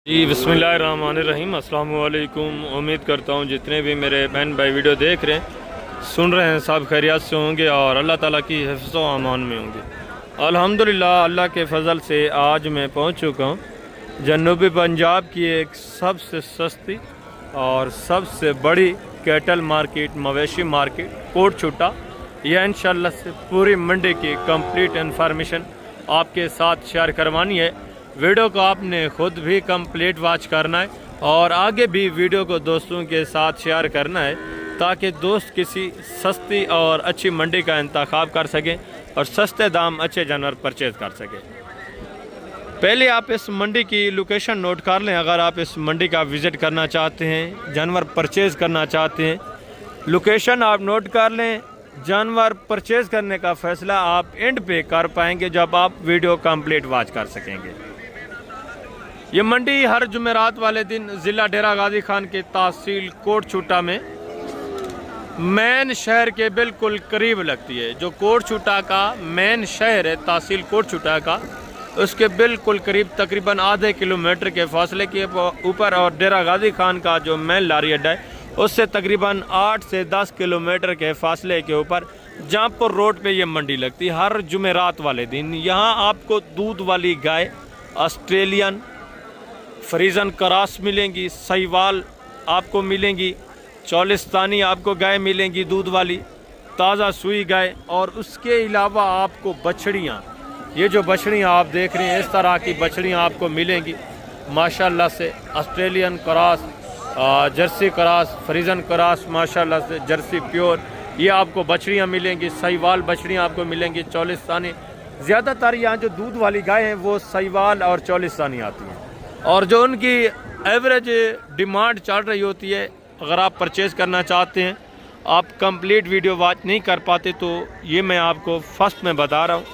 जी बिस्मिल्लाहिर्रहमानिर्रहीम, अस्सलाम वालेकुम। उम्मीद करता हूँ जितने भी मेरे बहन भाई वीडियो देख रहे हैं, सुन रहे हैं, सब खैरियत से होंगे और अल्लाह ताला की हिफ्ज़ व अमान में होंगे। अल्हम्दुलिल्लाह, अल्लाह के फ़ज़ल से आज मैं पहुँच चुका हूँ जनूबी पंजाब की एक सबसे सस्ती और सबसे बड़ी कैटल मार्केट, मवेशी मार्केट कोट छुट्टा। यह इंशाल्लाह से पूरी मंडी की कंप्लीट इन्फॉर्मेशन आपके साथ शेयर करवानी है। वीडियो को आपने ख़ुद भी कंप्लीट वॉच करना है और आगे भी वीडियो को दोस्तों के साथ शेयर करना है ताकि दोस्त किसी सस्ती और अच्छी मंडी का इंतखाब कर सकें और सस्ते दाम अच्छे जानवर परचेज़ कर सकें। पहले आप इस मंडी की लोकेशन नोट कर लें। अगर आप इस मंडी का विज़िट करना चाहते हैं, जानवर परचेज़ करना चाहते हैं, लोकेशन आप नोट कर लें। जानवर परचेज़ करने का फ़ैसला आप एंड पे कर पाएंगे जब आप वीडियो कंप्लीट वॉच कर सकेंगे। ये मंडी हर जुमेरात वाले दिन ज़िला डेरा गाजी खान के तहसील कोट छुट्टा में मेन शहर के बिल्कुल करीब लगती है। जो कोट छुट्टा का मेन शहर है तहसील कोट छुट्टा का, उसके बिल्कुल करीब तकरीबन आधे किलोमीटर के फासले के ऊपर, और डेरा गाजी खान का जो मेन लारी अड्डा है उससे तकरीबन 8 से 10 किलोमीटर के फासले के ऊपर जहाँपुर रोड पे ये मंडी लगती है हर जुमेरात वाले दिन। यहाँ आपको दूध वाली गाय, ऑस्ट्रेलियन फ्रीजन क्रॉस मिलेंगी, सहीवाल आपको मिलेंगी, चौलिस्तानी आपको गाय मिलेंगी दूध वाली, ताज़ा सुई गाय, और उसके अलावा आपको बछड़ियाँ, ये जो बछड़ियाँ आप देख रहे हैं इस तरह की बछड़ियाँ आपको मिलेंगी माशाल्लाह से। Australian cross, Jersey cross, फ्रीजन cross, माशाल्लाह से जर्सी प्योर, ये आपको बछड़ियाँ मिलेंगी। सहीवाल बछड़ियाँ आपको मिलेंगी, चौलिस्तानी। ज़्यादातर यहाँ जो दूध वाली गाय हैं वो सहीवाल और चौलिस्तानी आती हैं, और जो उनकी एवरेज डिमांड चल रही होती है। अगर आप परचेज़ करना चाहते हैं, आप कंप्लीट वीडियो वॉच नहीं कर पाते, तो ये मैं आपको फर्स्ट में बता रहा हूँ।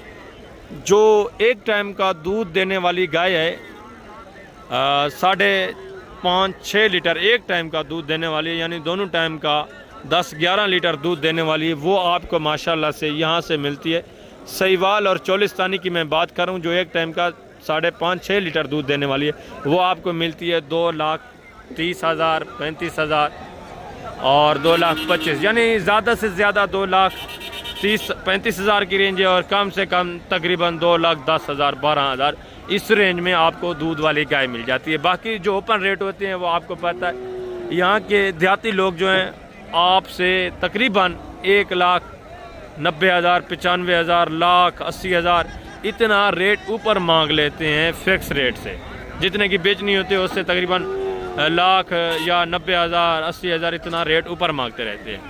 जो एक टाइम का दूध देने वाली गाय है, 5.5-6 लीटर एक टाइम का दूध देने वाली है, यानी दोनों टाइम का 10-11 लीटर दूध देने वाली है, वो आपको माशाल्लाह से यहाँ से मिलती है। सहीवाल और चौलिस्तानी की मैं बात करूँ, जो एक टाइम का 5.5-6 लीटर दूध देने वाली है, वो आपको मिलती है 2,30,000, 35,000 और 2,25,000, यानी ज़्यादा से ज़्यादा 2,30,000-35,000 की रेंज है, और कम से कम तकरीबन 2,10,000, 12,000 इस रेंज में आपको दूध वाली गाय मिल जाती है। बाकी जो ओपन रेट होते हैं वो आपको पता है, यहाँ के देहाती लोग जो हैं आपसे तकरीबन 1,90,000, 95,000, 1,80,000 इतना रेट ऊपर मांग लेते हैं फिक्स रेट से। जितने की बेचनी होती है उससे तकरीबन 1,00,000 या 90,000, 80,000 इतना रेट ऊपर मांगते रहते हैं।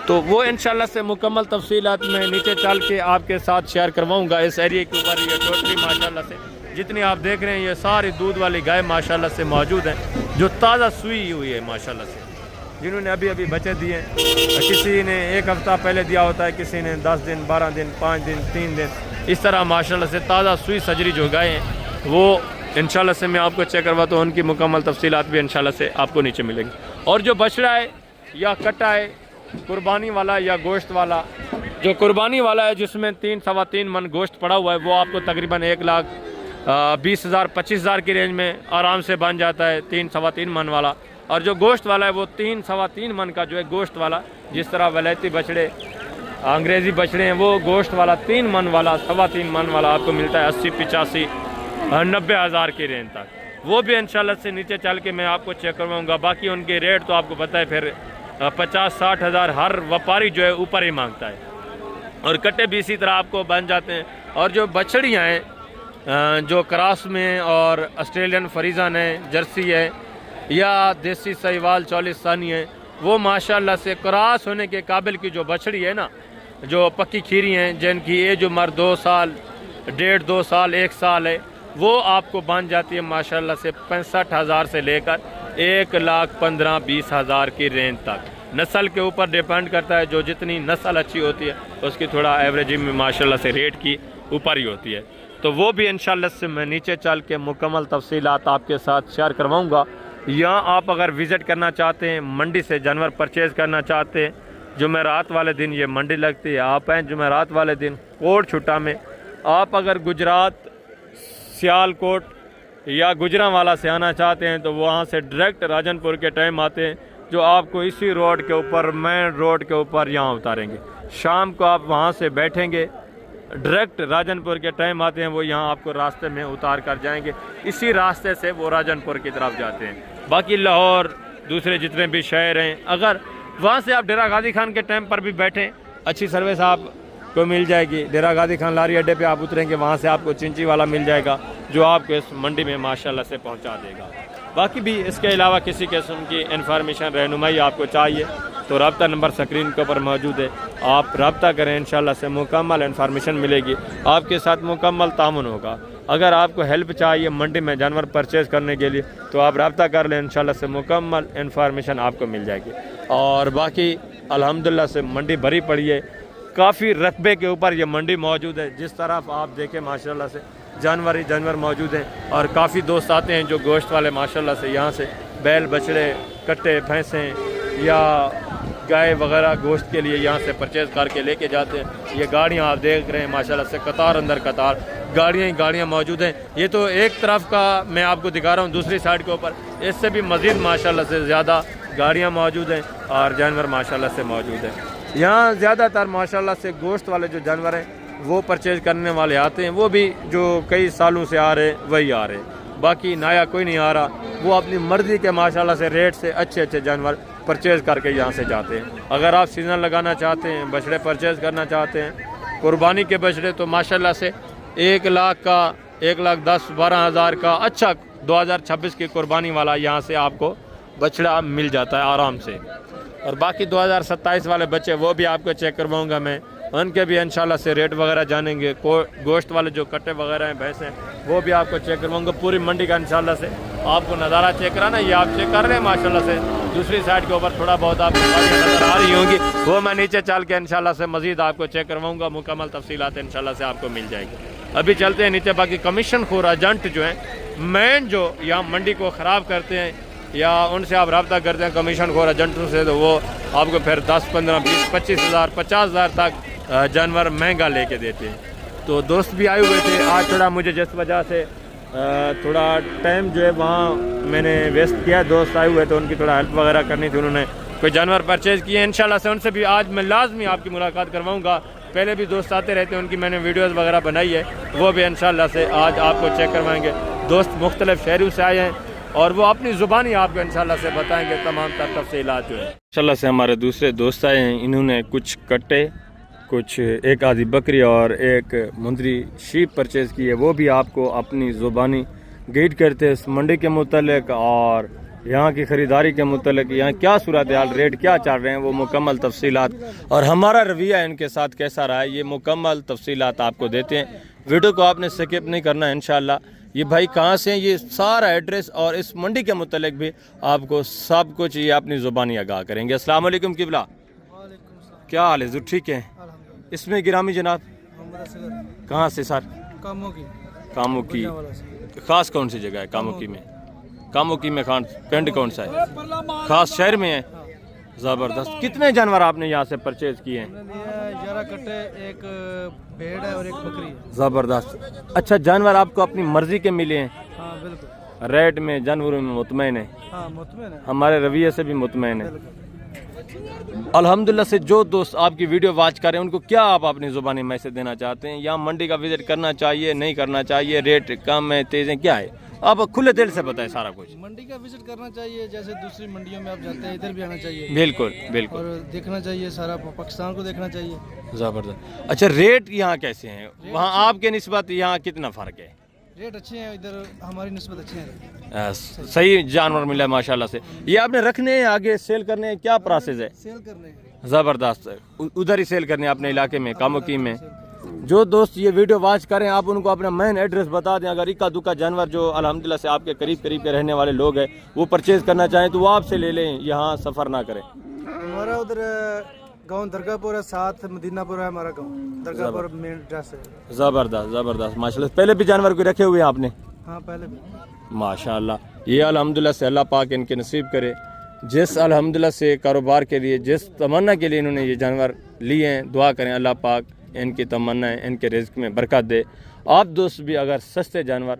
तो वो इंशाल्लाह से मुकम्मल तफसीलात मैं नीचे चल के आपके साथ शेयर करवाऊंगा। इस एरिया के ऊपर ये टोटली माशाल्लाह से जितनी आप देख रहे हैं ये सारी दूध वाली गाय माशाल्लाह से मौजूद हैं, जो ताज़ा सुई हुई है माशाल्लाह से, जिन्होंने अभी अभी बच्चे दिए हैं। किसी ने 1 हफ़्ता पहले दिया होता है, किसी ने 10 दिन, 12 दिन, 5 दिन, 3 दिन, इस तरह माशाल्लाह से ताज़ा सुई सजरी जो गाय हैं वो इंशाल्लाह से मैं आपको चेक करवाता हूँ। उनकी मुकम्मल तफसीलात भी इंशाल्लाह से आपको नीचे मिलेंगी। और जो बछड़ा है या कटा है, कुर्बानी वाला या गोश्त वाला, जो कुर्बानी वाला है जिसमें 3-3.25 मन गोश्त पड़ा हुआ है, वो आपको तकरीबन 1,20,000, 25,000 की रेंज में आराम से बन जाता है 3-3.25 मन वाला। और जो गोश्त वाला है वो 3-3.25 मन का जो है गोश्त वाला, जिस तरह वलैती बछड़े, अंग्रेज़ी बछड़े हैं, वो गोश्त वाला 3 मन वाला, 3.25 मन वाला आपको मिलता है 80-85-90,000 की रेंज तक। वो भी इंशाल्लाह से नीचे चल के मैं आपको चेक करवाऊँगा। बाकी उनके रेट तो आपको पता है, फिर 50-60 हज़ार हर व्यापारी जो है ऊपर ही मांगता है, और कट्टे भी इसी तरह आपको बन जाते हैं। और जो बछड़ियाँ हैं जो क्रॉस में और ऑस्ट्रेलियन फ्रीजन है, जर्सी है या देसी सहीवाल चौलिस्तानी है, वो माशाल्लाह से क्रॉस होने के काबिल की जो बछड़ी है ना, जो पक्की खीरी हैं, जिनकी एज उम्र 2 साल, 1.5-2 साल, 1 साल है, वो आपको बन जाती है माशाल्लाह से 65,000 से लेकर 1,15,000-20,000 की रेंज तक। नस्ल के ऊपर डिपेंड करता है, जो जितनी नस्ल अच्छी होती है उसकी थोड़ा एवरेज में माशाल्लाह से रेट की ऊपर ही होती है। तो वो भी इंशाल्लाह से मैं नीचे चल के मुकम्मल तफसीलात आपके साथ शेयर करवाऊँगा। यहाँ आप अगर विज़िट करना चाहते हैं, मंडी से जानवर परचेज़ करना चाहते हैं, जुमेरात वाले दिन ये मंडी लगती है, आप हैं जुमेरात वाले दिन कोट छुट्टा में। आप अगर गुजरात, सियालकोट, या गुजरांवाला से आना चाहते हैं तो वहाँ से डायरेक्ट राजनपुर के टाइम आते हैं, जो आपको इसी रोड के ऊपर, मेन रोड के ऊपर यहाँ उतारेंगे। शाम को आप वहाँ से बैठेंगे, डायरेक्ट राजनपुर के टाइम आते हैं, वो यहाँ आपको रास्ते में उतार कर जाएंगे। इसी रास्ते से वो राजनपुर की तरफ जाते हैं। बाकी लाहौर, दूसरे जितने भी शहर हैं, अगर वहाँ से आप डेरा गाजी खान के टाइम पर भी बैठें, अच्छी सर्विस आपको मिल जाएगी। डेरा गाजी खान लारी अड्डे पे आप उतरेंगे, वहाँ से आपको चिंची वाला मिल जाएगा जो आपको इस मंडी में माशाल्लाह से पहुँचा देगा। बाकी भी इसके अलावा किसी किस्म की इन्फॉर्मेशन, रहनुमाई आपको चाहिए तो रब्ता नंबर स्क्रीन के ऊपर मौजूद है, आप रब्ता करें, इंशाल्लाह से मुकम्मल इन्फॉर्मेशन मिलेगी, आपके साथ मुकम्मल तामुन होगा। अगर आपको हेल्प चाहिए मंडी में जानवर परचेज़ करने के लिए तो आप रब्ता कर लें, इंशाल्लाह से मुकम्मल इन्फॉर्मेशन आपको मिल जाएगी। और बाकी अल्हम्दुलिल्लाह से मंडी भरी पड़ी है, काफ़ी रकबे के ऊपर ये मंडी मौजूद है। जिस तरफ आप देखें माशाल्लाह से जानवर ही जानवर मौजूद हैं, और काफ़ी दोस्त आते हैं जो गोश्त वाले माशाल्लाह से यहाँ से बैल, बछड़े, कट्टे, भैंसें या गाय वगैरह गोश्त के लिए यहाँ से परचेज़ करके लेके जाते हैं। ये गाड़ियाँ आप देख रहे हैं माशाल्लाह से कतार अंदर कतार गाड़ियाँ ही गाड़ियाँ मौजूद हैं। ये तो एक तरफ का मैं आपको दिखा रहा हूँ, दूसरी साइड के ऊपर इससे भी मज़ीद माशाल्लाह से ज़्यादा गाड़ियाँ मौजूद हैं और जानवर माशाल्लाह से मौजूद हैं। यहाँ ज़्यादातर माशाल्लाह से गोश्त वाले जो जानवर हैं वो परचेज़ करने वाले आते हैं, वो भी जो कई सालों से आ रहे वही आ रहे, बाकी नया कोई नहीं आ रहा। वो अपनी मर्ज़ी के माशाल्लाह से रेट से अच्छे अच्छे जानवर परचेज़ करके यहाँ से जाते हैं। अगर आप सीज़न लगाना चाहते हैं, बछड़े परचेज़ करना चाहते हैं, कुर्बानी के बछड़े, तो माशाल्लाह से 1 लाख का, 1,10,12,000 का अच्छा 2026 की कुर्बानी वाला यहाँ से आपको बछड़ा मिल जाता है आराम से। और बाकी 2027 वाले बच्चे वो भी आपको चेक करवाऊँगा मैं, उनके भी इंशाल्लाह से रेट वगैरह जानेंगे। गोश्त वाले जो कट्टे वगैरह हैं, भैंस हैं, वो भी आपको चेक करवाऊँगा। पूरी मंडी का इंशाल्लाह से आपको नज़ारा चेक कराना, ये आप चेक कर रहे हैं माशाल्लाह से। दूसरी साइड के ऊपर थोड़ा बहुत आपको गाड़ियाँ नज़र आ रही होंगी, वो मैं नीचे चल के इंशाल्लाह से मज़ीद आपको चेक करवाऊँगा, मुकम्मल तफसीलात इंशाल्लाह से आपको मिल जाएगी। अभी चलते हैं नीचे। बाकी कमीशन खोर एजेंट जो हैं, मेन जो यहाँ मंडी को ख़राब करते हैं, या उनसे आप रब्ता करते हैं कमीशन खोर एजेंटों से, तो वो आपको फिर 10, 15, 20, 25 हज़ार, 50 हज़ार तक जानवर महंगा लेके देते हैं। तो दोस्त भी आए हुए थे आज, थोड़ा मुझे जिस वजह से थोड़ा टाइम जो है वहाँ मैंने वेस्ट किया, दोस्त आए हुए थे, उनकी थोड़ा हेल्प वगैरह करनी थी, उन्होंने कोई जानवर परचेज़ किए। इंशाल्लाह से उनसे भी आज मैं लाजमी आपकी मुलाकात करवाऊँगा। पहले भी दोस्त आते रहते हैं, उनकी मैंने वीडियोज़ वगैरह बनाई है, वो भी इंशाल्लाह से आज आपको चेक करवाएँगे। दोस्त मुख्तलिफ़ शहरों से आए हैं और वो अपनी ज़ुबानी आपको इंशाल्लाह से बताएँगे तमाम तफसीलात जो है। इंशाल्लाह से हमारे दूसरे दोस्त आए हैं, इन्होंने कुछ कट्टे, कुछ एक आधी बकरी और एक मुंदरी शीप परचेज़ की है, वो भी आपको अपनी ज़ुबानी गाइड करते हैं इस मंडी के मुतल्लिक और यहाँ की ख़रीदारी के मुतल्लिक, यहाँ क्या सूरत हाल, रेट क्या चल रहे हैं, वो मुकम्मल तफसीलात और हमारा रवैया इनके साथ कैसा रहा है, ये मुकम्मल तफसीलात आपको देते हैं। वीडियो को आपने स्किप नहीं करना है इंशाल्लाह। ये भाई कहाँ से हैं, ये सारा एड्रेस और इस मंडी के मुतल्लिक भी आपको सब कुछ ये अपनी ज़ुबानी आगाह करेंगे। अस्सलाम वालेकुम किबला, क्या हाल है? जो ठीक है। इसमें गिरामी जनाब कहाँ से सर? कामों की ख़ास कौन सी जगह है? कामों की में खान पिंड कौन सा है? ख़ास शहर में है। ज़बरदस्त। कितने जानवर आपने यहाँ से परचेज किए हैं? 11 कट्टे, एक भेड़ है और एक बकरी है। ज़बरदस्त। अच्छा, जानवर आपको अपनी मर्जी के मिले हैं? हाँ बिल्कुल। रेट में, जानवरों में मुतमईन है? हाँ मुतमईन है, हमारे रवैये से भी मुतमईन है अल्हम्दुलिल्लाह से। जो दोस्त आपकी वीडियो वॉच कर रहे हैं उनको क्या आप अपनी ज़ुबानी मैसेज देना चाहते हैं? यहाँ मंडी का विजिट करना चाहिए, नहीं करना चाहिए, रेट कम है, तेज़ है, क्या है? आप खुले दिल से बताएं सारा कुछ। मंडी का विजिट करना चाहिए, जैसे दूसरी मंडियों में आप जाते हैं इधर भी आना चाहिए। बिल्कुल बिल्कुल। और देखना चाहिए, सारा पाकिस्तान को देखना चाहिए। ज़बरदस्त। अच्छा, रेट यहाँ कैसे हैं? वहाँ आपके निस्बत यहाँ कितना फ़र्क है? रेट अच्छे हैं, इधर हमारी निस्बत अच्छे हैं। सही जानवर मिला माशाल्लाह से। ये आपने रखने हैं, आगे सेल करने हैं, क्या प्रोसेस है? सेल करने हैं। ज़बरदस्त। उधर ही सेल करने हैं अपने इलाके में, कामोकी में। जो दोस्त ये वीडियो वॉच करें, आप उनको अपना मेन एड्रेस बता दें। अगर इक्का दुक्का जानवर जो अल्हम्दुलिल्लाह से आपके करीब करीब के रहने वाले लोग हैं वो परचेज़ करना चाहें तो वो आपसे ले लें, यहाँ सफ़र ना करें। हमारा उधर गाँव दरगाहपुर है, साथ मदीनापुर है हमारा गाँव। दरगाहपुर मेन एड्रेस है। ज़बरदस्त ज़बरदस्त माशाल्लाह। पहले भी जानवर को रखे हुए हैं आपने? हाँ पहले भी। माशाल्लाह। ये अल्हम्दुलिल्लाह से अल्लाह पाक इनके नसीब करे, जिस अल्हम्दुलिल्लाह से कारोबार के लिए, जिस तमन्ना के लिए इन्होंने ये जानवर लिए हैं, दुआ करें अल्लाह पाक इनकी तमन्नाएं, इनके रिज़्क़ में बरकत दे। आप दोस्त भी अगर सस्ते जानवर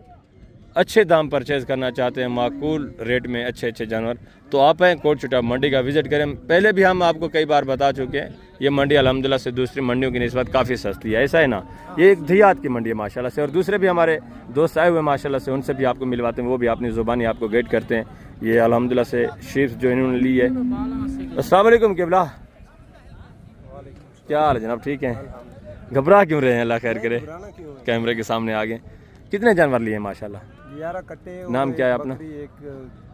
अच्छे दाम परचेज़ करना चाहते हैं, माकूल रेट में अच्छे अच्छे जानवर, तो आप हैं कोटचुटा मंडी का विज़िट करें। पहले भी हम आपको कई बार बता चुके हैं, ये मंडी अल्हम्दुलिल्लाह से दूसरी मंडियों की निस्बत काफ़ी सस्ती है, ऐसा है ना। ये एक देहात की मंडी है माशाल्लाह से, और दूसरे भी हमारे दोस्त आए हुए माशाल्लाह से, उनसे भी आपको मिलवाते हैं, वो भी अपनी ज़ुबानी आपको गाइड करते हैं। ये अल्हम्दुलिल्लाह से शीर्ष जो इन्होंने ली है। अस्सलाम वालेकुम किबला, क्या हाल है जनाब, ठीक हैं? घबरा क्यों रहे हैं, अल्लाह खैर करे, कैमरे के सामने आ गए। कितने जानवर लिए हैं माशाल्लाह? 11 कट्टे। नाम क्या है अपना? एक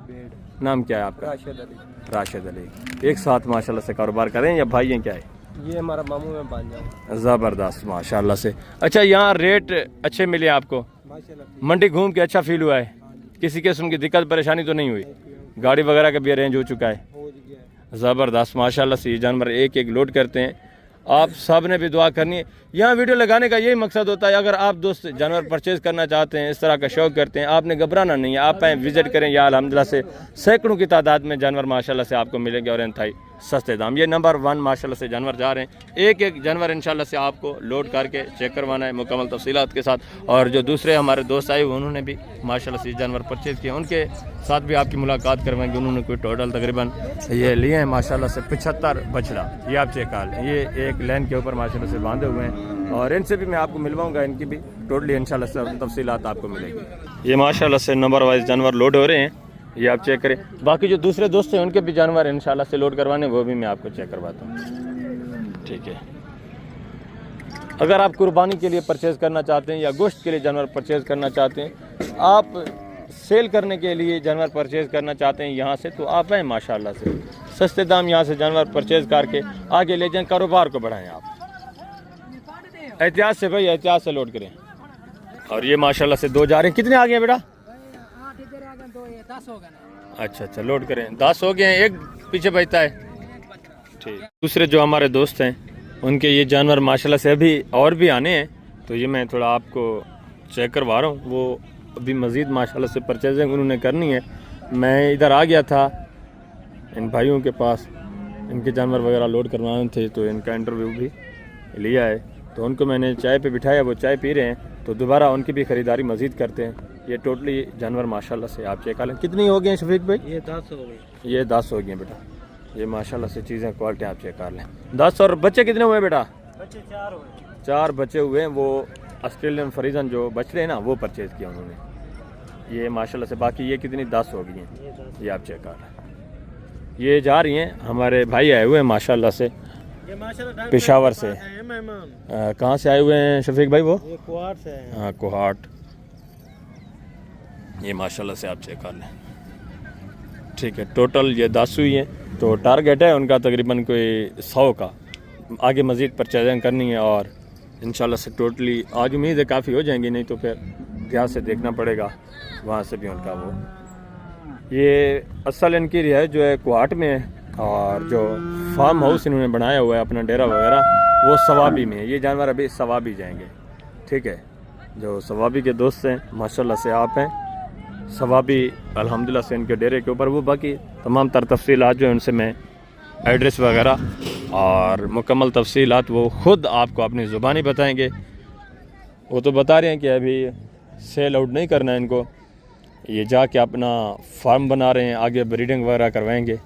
बेड। नाम क्या है आपका? राशिद अली। राशिद अली। एक साथ माशाल्लाह से कारोबार करें या भाई हैं क्या है? ये हमारा मामू में भांजा। ज़बरदस्त माशाल्लाह से। अच्छा, यहाँ रेट अच्छे मिले आपको? माशाल्लाह। मंडी घूम के अच्छा फील हुआ है? किसी किस्म की दिक्कत परेशानी तो नहीं हुई? गाड़ी वगैरह का भी अरेंज हो चुका है? ज़बरदस्त माशाल्लाह से। ये जानवर एक एक लोड करते हैं। आप सब ने भी दुआ करनी है। यहाँ वीडियो लगाने का यही मकसद होता है, अगर आप दोस्त जानवर परचेज़ करना चाहते हैं, इस तरह का शौक़ करते हैं, आपने घबराना नहीं है, आप आएँ विज़िट करें। या अल्हम्दुलिल्लाह से सैकड़ों की तादाद में जानवर माशाल्लाह से आपको मिलेंगे और इंतहाई सस्ते दाम। ये नंबर 1 माशाल्लाह से जानवर जा रहे हैं। एक एक जानवर इंशाल्लाह से आपको लोड करके चेक करवाना है मुकम्मल तफसीलात के साथ। और जो दूसरे हमारे दोस्त आए हुए उन्होंने भी माशाल्लाह से जानवर परचेज़ किए, उनके साथ भी आपकी मुलाकात करवाएंगे। उन्होंने कोई टोटल तकरीबन ये लिए हैं माशाल्लाह से 75 बछड़ा, ये आप चेक कर लें। ये एक लाइन के ऊपर माशाल्लाह से बांधे हुए हैं, और इनसे भी मैं आपको मिलवाऊंगा, इनकी भी टोटली इंशाल्लाह से तफसीलात आपको मिलेगी। ये माशाल्लाह से नंबर वाइज जानवर लोड हो रहे हैं, ये आप चेक करें। बाकी जो दूसरे दोस्त हैं उनके भी जानवर इंशाल्लाह से लोड करवाने, वो भी मैं आपको चेक करवाता हूँ, ठीक है। अगर आप कुर्बानी के लिए परचेज़ करना चाहते हैं या गोश्त के लिए जानवर परचेज़ करना चाहते हैं, आप सेल करने के लिए जानवर परचेज़ करना चाहते हैं यहाँ से, तो आप आएँ माशाल्लाह से सस्ते दाम यहाँ से जानवर परचेज़ करके आगे ले जाएँ, कारोबार को बढ़ाएँ। आप एहतियात से भाई, एहतियात से लोड करें। और ये माशाल्लाह से 2 जा रहे हैं। कितने आ गए हैं बेटा? 10 हो गए। अच्छा अच्छा, लोड करें। 10 हो गए हैं, एक पीछे बचता है, ठीक। दूसरे जो हमारे दोस्त हैं उनके ये जानवर माशाल्लाह से अभी और भी आने हैं, तो ये मैं थोड़ा आपको चेक करवा रहा हूँ। वो अभी मज़ीद माशाल्लाह से परचेजिंग उन्होंने करनी है। मैं इधर आ गया था इन भाइयों के पास, इनके जानवर वगैरह लोड करवाने थे, तो इनका इंटरव्यू भी लिया है। तो उनको मैंने चाय पे बिठाया, वो चाय पी रहे हैं, तो दोबारा उनकी भी ख़रीदारी मज़ीद करते हैं। ये टोटली जानवर माशाल्लाह से आप चेक कर लें। कितनी हो गई हैं शफीक भाई? ये 10 हो गई। ये 10 हो गई हैं बेटा। ये माशाल्लाह से चीज़ें क्वालिटी आप चेक कर लें। 10। और बच्चे कितने हुए बेटा? बच्चे 4 हुए। 4 बच्चे हुए हैं। वो ऑस्ट्रेलियन फ्रीजन जो बछड़े हैं ना, वो परचेज़ किया उन्होंने। ये माशाल्लाह से। बाकी ये कितनी 10 हो गई हैं, ये आप चेक कर लें। ये जा रही हैं, हमारे भाई आए हुए हैं माशाल्लाह से पेशावर से। कहाँ से आए हुए हैं शफीक भाई? वो कोहाट से है। हाँ, कोहाट। ये माशाल्लाह से आप चेक कर लें, ठीक है। टोटल ये 10 हुई है, तो टारगेट है उनका तकरीबन कोई 100 का। आगे मज़ीद परचेजिंग करनी है, और इंशाल्लाह से टोटली आज उम्मीद है काफ़ी हो जाएंगी, नहीं तो फिर ध्यान से देखना पड़ेगा वहाँ से भी उनका। वो ये असल इनकी रिहाइश जो है कोहाट में है, और जो फार्म हाउस इन्होंने बनाया हुआ है अपना डेरा वगैरह, वो सवाबी में है। ये जानवर अभी सवाबी जाएंगे, ठीक है। जो सवाबी के दोस्त हैं माशाल्लाह से आप हैं सवाबी अल्हम्दुलिल्लाह से इनके डेरे के ऊपर। वो बाकी तमाम तर तफसीलात जो है उनसे मैं एड्रेस वगैरह और मुकम्मल तफसीलात वो ख़ुद आपको अपनी ज़ुबानी बताएंगे। वो तो बता रहे हैं कि अभी सेल आउट नहीं करना है इनको, ये जाके अपना फार्म बना रहे हैं, आगे ब्रीडिंग वगैरह करवाएंगे,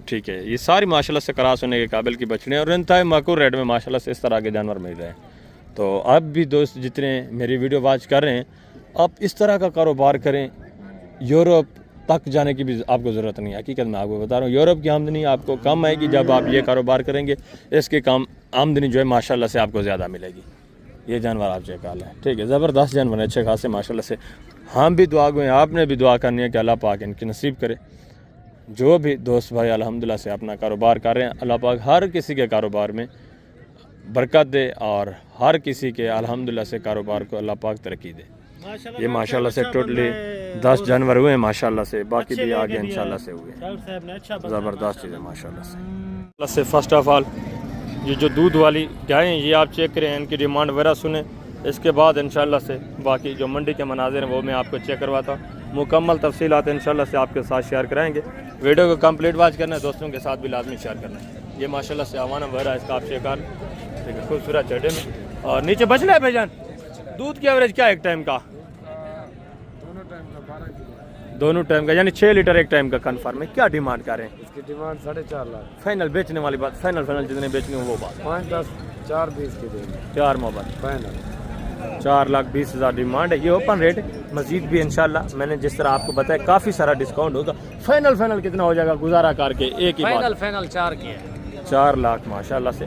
ठीक है। ये सारी माशाल्लाह से क्रास होने के काबिल की बछड़े और इंतहाई माकूल रेट में माशाल्लाह से इस तरह के जानवर मिल रहे हैं। तो अब भी दोस्त जितने मेरी वीडियो वॉच कर रहे हैं, आप इस तरह का कारोबार करें। यूरोप तक जाने की भी आपको ज़रूरत नहीं है। हकीकत में आपको बता रहा हूँ, यूरोप की आमदनी आपको कम आएगी जब आप ये कारोबार करेंगे। इसके काम आमदनी जो है माशाल्लाह से आपको ज़्यादा मिलेगी। ये जानवर आप चेक कर लें, ठीक है। ज़बरदस्त जानवर है, अच्छे खासे माशाल्लाह से। हम भी दुआ गए, आपने भी दुआ करनी है कि अल्लाह पाक इनकी नसीब करे। जो भी दोस्त भाई अल्हम्दुलिल्लाह से अपना कारोबार कर रहे हैं, अल्लाह पाक हर किसी के कारोबार में बरकत दे और हर किसी के अल्हम्दुलिल्लाह से कारोबार को अल्लाह पाक तरक्की दे। ये माशाल्लाह से टोटली 10 जानवर हुए हैं माशाल्लाह से, बाकी भी आगे इंशाल्लाह से हुए। ज़बरदस्त चीज़ है माशाल्लाह से। फ़र्स्ट ऑफ ऑल ये जो दूध वाली गायें हैं, ये आप चेक करें, इनकी डिमांड वगैरह सुने। इसके बाद इंशाल्लाह से बाकी जो मंडी के मनाज़िर हैं वो मैं आपको चेक करवाता हूँ। मुकम्मल तफसीलात इंशाल्लाह से आपके साथ शेयर कराएंगे। वीडियो को कंप्लीट वॉच करना है, दोस्तों के साथ भी लाजमी शेयर करना है। ये माशाल्लाह से आवाना वगैरह इसका आप चेक कर, ठीक है, खूबसूरत चढ़े में। और नीचे बचना है भाईजान। दूध की एवरेज क्या है एक टाइम का? दोनों टाइम का, यानी 6 लीटर एक टाइम का कन्फर्म है। क्या डिमांड कर रहे हैं? इसकी डिमांड 4.5 लाख। फाइनल बेचने वाली बात, फाइनल जितने बेचने वो बात। 5, 10, 4, 20 के देंगे 4 मोहब्बत, फाइनल। 4,20,000 डिमांड है। ये ओपन रेट है, मजीद भी इंशाल्लाह मैंने जिस तरह आपको बताया काफ़ी सारा डिस्काउंट होगा। फाइनल कितना हो जाएगा गुजारा करके? एक ही बात, फाइनल 4 की है। 4 लाख माशाल्लाह से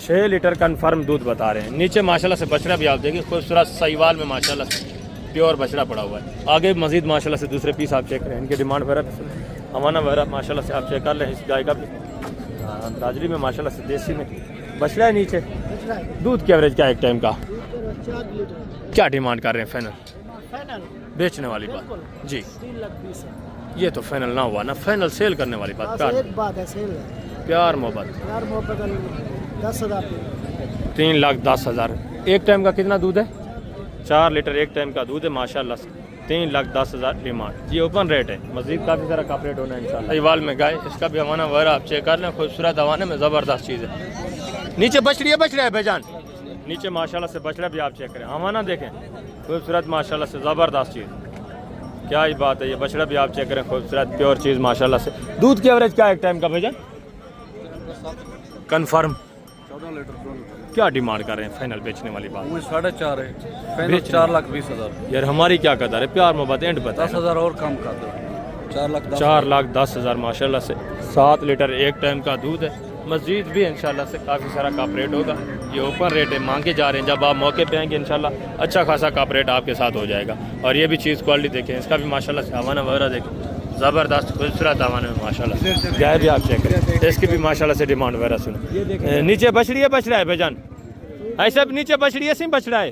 6 लीटर कन्फर्म दूध बता रहे हैं। नीचे माशाल्लाह से बछड़ा भी आप देखिए, खूबसूरत साहिवाल में माशाल्लाह से प्योर बछड़ा पड़ा हुआ है। आगे मजीद माशाल्लाह से दूसरे पीस आप चेक करें, इनके डिमांड वगैरह हमाना वगैरह माशाल्लाह से आप चेक कर लें। इस गाय का भी ताजरी में माशाल्लाह से देसी में बछड़ा है। नीचे दूध की एवरेज क्या एक टाइम का? 4 लीटर। क्या डिमांड कर रहे हैं फाइनल फाइनल बेचने वाली बात? जी 3,20,000। ये तो फाइनल ना हुआ ना, फाइनल सेल करने वाली बात। प्यार एक बात है, सेल है। प्यार मोहब्बत यार मोहब्बत 10,000। 3,10,000 एक टाइम का कितना दूध है? 4 लीटर एक टाइम का दूध है माशाल्लाह से। 3,10,000 डिमांड। ये ओपन रेट है, मजीद काफ़ी सारा कप रेट होना है इंशाल्लाह। साहिवाल में गाय, इसका भी हवाना वगैरह आप चेक कर लें, खूबसूरत हवाने में ज़बरदस्त चीज़ है। नीचे बछड़ा है भाईजान, नीचे माशाल्लाह से बछड़ा भी आप चेक करें। हवाना देखें, खूबसूरत माशाल्लाह से ज़बरदस्त चीज़। क्या ही बात है, ये बछड़ा भी आप चेक करें, खूबसूरत प्योर चीज़ माशाल्लाह से। दूध की एवरेज क्या एक टाइम का भाईजान कन्फर्म? 14 लीटर। क्या डिमांड कर रहे हैं फाइनल बेचने वाली बात? 4.5 है फाइनल। 4,20,000। यार हमारी क्या कदर है, प्यार मोहब्बत एंड बता। 10,000 और कम कर दो। 4,10,000 माशाल्लाह से 7 लीटर एक टाइम का दूध है। मस्जिद भी इंशाल्लाह से काफ़ी सारा कप रेट होगा। ये ओपन रेट है, मांगे जा रहे हैं। जब आप मौके पे आएंगे इंशाल्लाह अच्छा खासा कप रेट आपके साथ हो जाएगा। और ये भी चीज़ क्वालिटी देखें, इसका भी माशाल्लाह से हवाना वगैरह देखें, ज़बरदस्त खूबसूरत हवाने में माशाल्लाह। गाय भी आप चेक करें, इसकी भी माशाल्लाह से डिमांड वगैरह सुने। नीचे बछड़ा है भाईजान, ऐसा भी नीचे बछड़ी है, सिम बछड़ा है।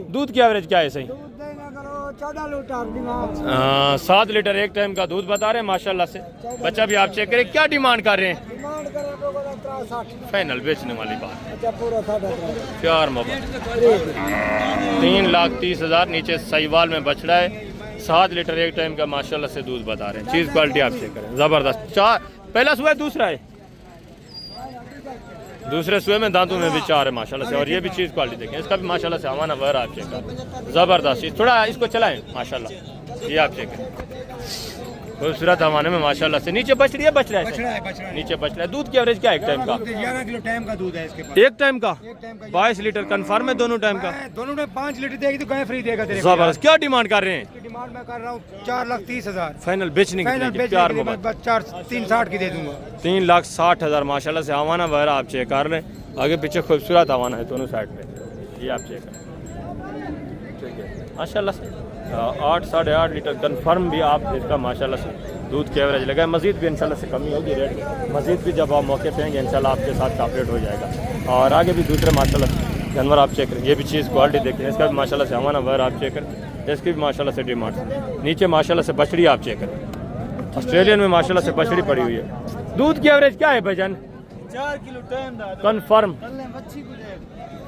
दूध की एवरेज क्या है सही? 14 लीटर। 7 लीटर एक टाइम का दूध बता रहे हैं माशाल्लाह से। बच्चा भी आप चेक करें। क्या डिमांड कर रहे हैं फाइनल बेचने वाली बात? प्यार मोहब्बत 3,30,000 नीचे साहिवाल में बछड़ा है। 7 लीटर एक टाइम का माशाल्लाह से दूध बता रहे हैं। चीज़ क्वालिटी आप चेक करें, ज़बरदस्त। 4 पहला सुबह, दूसरा है, दूसरे सुबह में दांतों में भी 4 है माशाल्लाह से। और ये भी चीज़ क्वालिटी देखें, इसका भी माशाल्लाह से हमारा वगैरह आप चेक करें, ज़बरदस्त चीज़। थोड़ा इसको चलाएं माशाल्लाह, ये आप चेक करें, खूबसूरत हवाने में माशाल्लाह से। नीचे बछड़ी है, बछड़ा है, नीचे बछड़ा है। दूध की एवरेज क्या एक टाइम का? 11 किलो टाइम का दूध है इसके पास। एक टाइम का 22 लीटर कन्फर्म है दोनों टाइम का। दोनों में 5 लीटर देगी तो गाय फ्री देगा तेरे को। ज़बरदस्त। क्या डिमांड कर रहे हैं? डिमांड मैं कर रहा हूँ 4,30,000। फाइनल बेचने की प्यार मोहब्बत 3,60 की दे दूंगा। 3,60,000 माशाल्लाह से। हवाना वगैरह आप चेक कर रहे हैं, आगे पीछे खूबसूरत हवाना है दोनों साइड पे, ये आप चेक करें, ठीक है माशाल्लाह से। 8 साढ़े 8 लीटर कन्फर्म भी आप इसका माशाल्लाह से दूध की एवरेज लगा है। मजीद भी इंशाल्लाह से कमी होगी रेट में, मजीद भी जब आप मौके पे आएंगे इंशाल्लाह आपके साथ कॉपरेट हो जाएगा। और आगे भी दूसरे माशाल्लाह से जानवर आप चेक करें, ये भी चीज़ क्वालिटी देखें, इसका भी माशाल्लाह से हवाना वगैरह आप चेक करें, इसकी भी माशाल्लाह से डिमांड। नीचे माशाल्लाह से बछड़ी आप चेक करें, ऑस्ट्रेलियन में माशाल्लाह से बछड़ी पड़ी हुई है। दूध की एवरेज क्या है भाईजान? 4 किलो टाइम कन्फर्म।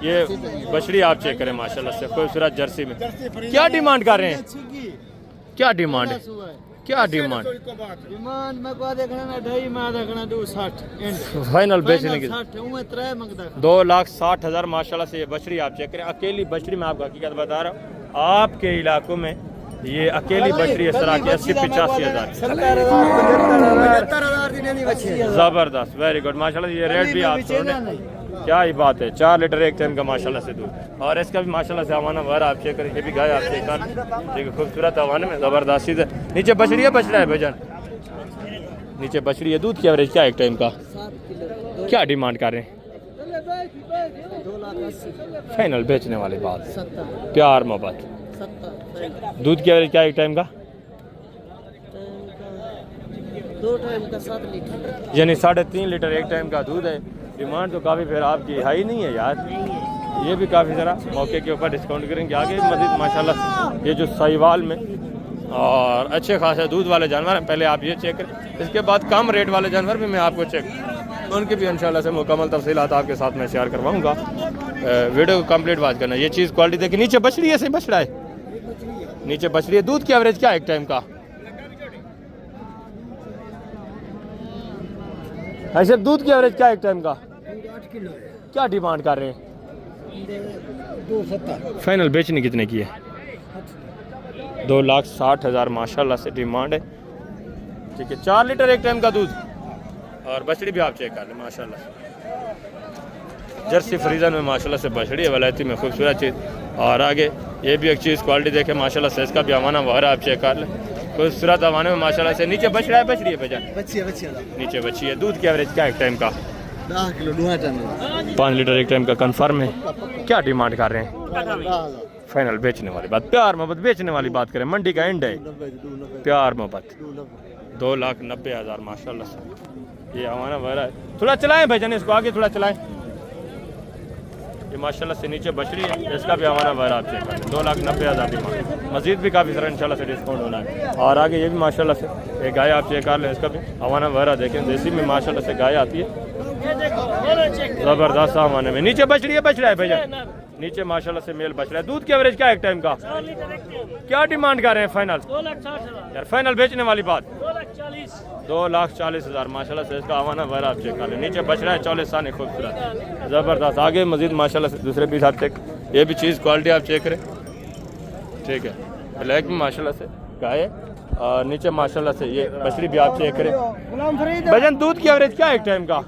ये बछड़ी आप चेक करें माशाल्लाह से, खूबसूरत जर्सी में। क्या डिमांड कर रहे हैं? क्या डिमांड है? क्या डिमांड? डिमांड में को देखना ना 2.5 में देखना 260 फाइनल बेचने की 2,60,000 माशाल्लाह से। ये बछड़ी आप चेक करें, अकेली बछड़ी में आपको हकीकत बता रहा हूँ, आपके इलाकों में ये अकेली बछड़ी इस तरह की 80-85 हज़ार। 70,000 ज़बरदस्त, वेरी गुड माशाल्लाह। ये रेट भी आप सुन, क्या ही बात है। 4 लीटर एक टाइम का माशाल्लाह से दूध, और इसका भी माशाल्लाह से हवाना वगैरह आप चेक करें, ये भी गाय आप चेक कर, ठीक है, खूबसूरत हवाने में ज़बरदस्त चीज़ है। नीचे बछड़ी है, बछड़ा है भाईजान, नीचे बछड़ी है। दूध की एवरेज क्या एक टाइम का? क्या डिमांड कर रहे हैं? 2,80,000 फाइनल बेचने वाली बात, 70 प्यार मोहब्बत। 70 दूध की एवरेज क्या एक टाइम का? 2 टाइम का 7 लीटर, यानी 3.5 लीटर एक टाइम का दूध है। डिमांड तो काफ़ी फिर आपकी हाई नहीं है यार, ये भी काफ़ी ज़रा मौके के ऊपर डिस्काउंट करेंगे आगे मज़ीद माशाल्लाह। ये जो साहिवाल में और अच्छे खासे दूध वाले जानवर हैं, पहले आप ये चेक करें, इसके बाद कम रेट वाले जानवर भी मैं आपको चेक उनकी भी इंशाल्लाह से मुकम्मल तफसीलात आपके साथ मैं शेयर करवाऊँगा। वीडियो को कंप्लीट बात करना। ये चीज़ क्वालिटी देखिए, नीचे बछड़ी है, सही बछड़ा है, नीचे बछड़ी है। दूध की एवरेज क्या एक टाइम का? ऐसे दूध की एवरेज क्या एक टाइम का? 8 किलो है। क्या डिमांड कर रहे हैं? 270 फाइनल बेचने कितने की है? 2,60,000 माशाल्लाह से डिमांड है। ठीक है, 4 लीटर एक टाइम का दूध। और बछड़ी भी आप चेक कर लें माशाल्लाह से, जर्सी फ्रीजन में माशाल्लाह से बछड़ी है, वलायती में खूबसूरत चीज़। और आगे ये भी एक चीज़ क्वालिटी देखे माशाल्लाह से, इसका भी हवाना वगैरह आप चेक कर लें, खूबसूरत हवाने में माशाल्लाह से। नीचे बछड़ा है, बछड़ी है भैया? नीचे बच्ची है। दूध की एवरेज क्या एक टाइम का? 10 किलो 5 लीटर एक टाइम का कन्फर्म है। क्या डिमांड कर रहे हैं? फाइनल बेचने वाली बात, प्यार मोहब्बत बेचने वाली बात करें, मंडी का एंड है, प्यार मोहब्बत। 2,90,000 माशाल्लाह से ये हमारा वगैरह है। थोड़ा चलाएं भाईजान, इसको आगे थोड़ा चलाएं। ये माशाल्लाह से नीचे बछड़ी है, इसका भी हमारा वगैरह आप चेक करें। 2,90,000 डिमांड। मजीद भी काफ़ी सारा इंशाल्लाह से डिस्काउंट होना है। और आगे ये भी माशाल्लाह से एक गाय आप चेक कर लें, इसका भी हमारा वगैरह देखें। देसी में माशाल्लाह से गाय आती है ज़बरदस्त हवाने में। नीचे बछड़ी है, बछड़ा है भैया? नीचे माशाल्लाह से मेल बछड़ा है। दूध की एवरेज क्या है एक टाइम का? क्या डिमांड कर रहे हैं फाइनल? यार फाइनल बेचने वाली बात 2,40,000 माशाल्लाह से इसका हवाना वगैरह आप चेक कर लें। नीचे बछड़ा है, 44 साल खूबसूरत ज़बरदस्त। आगे मजीद माशाल्लाह से दूसरे पीस आप चेक, ये भी चीज़ क्वालिटी आप चेक करें। ठीक है, ब्लैक में माशाल्लाह से गाय है। और नीचे माशाल्लाह से ये बछड़ी भी आप चेक करें। भजन दूध की एवरेज क्या है एक टाइम का?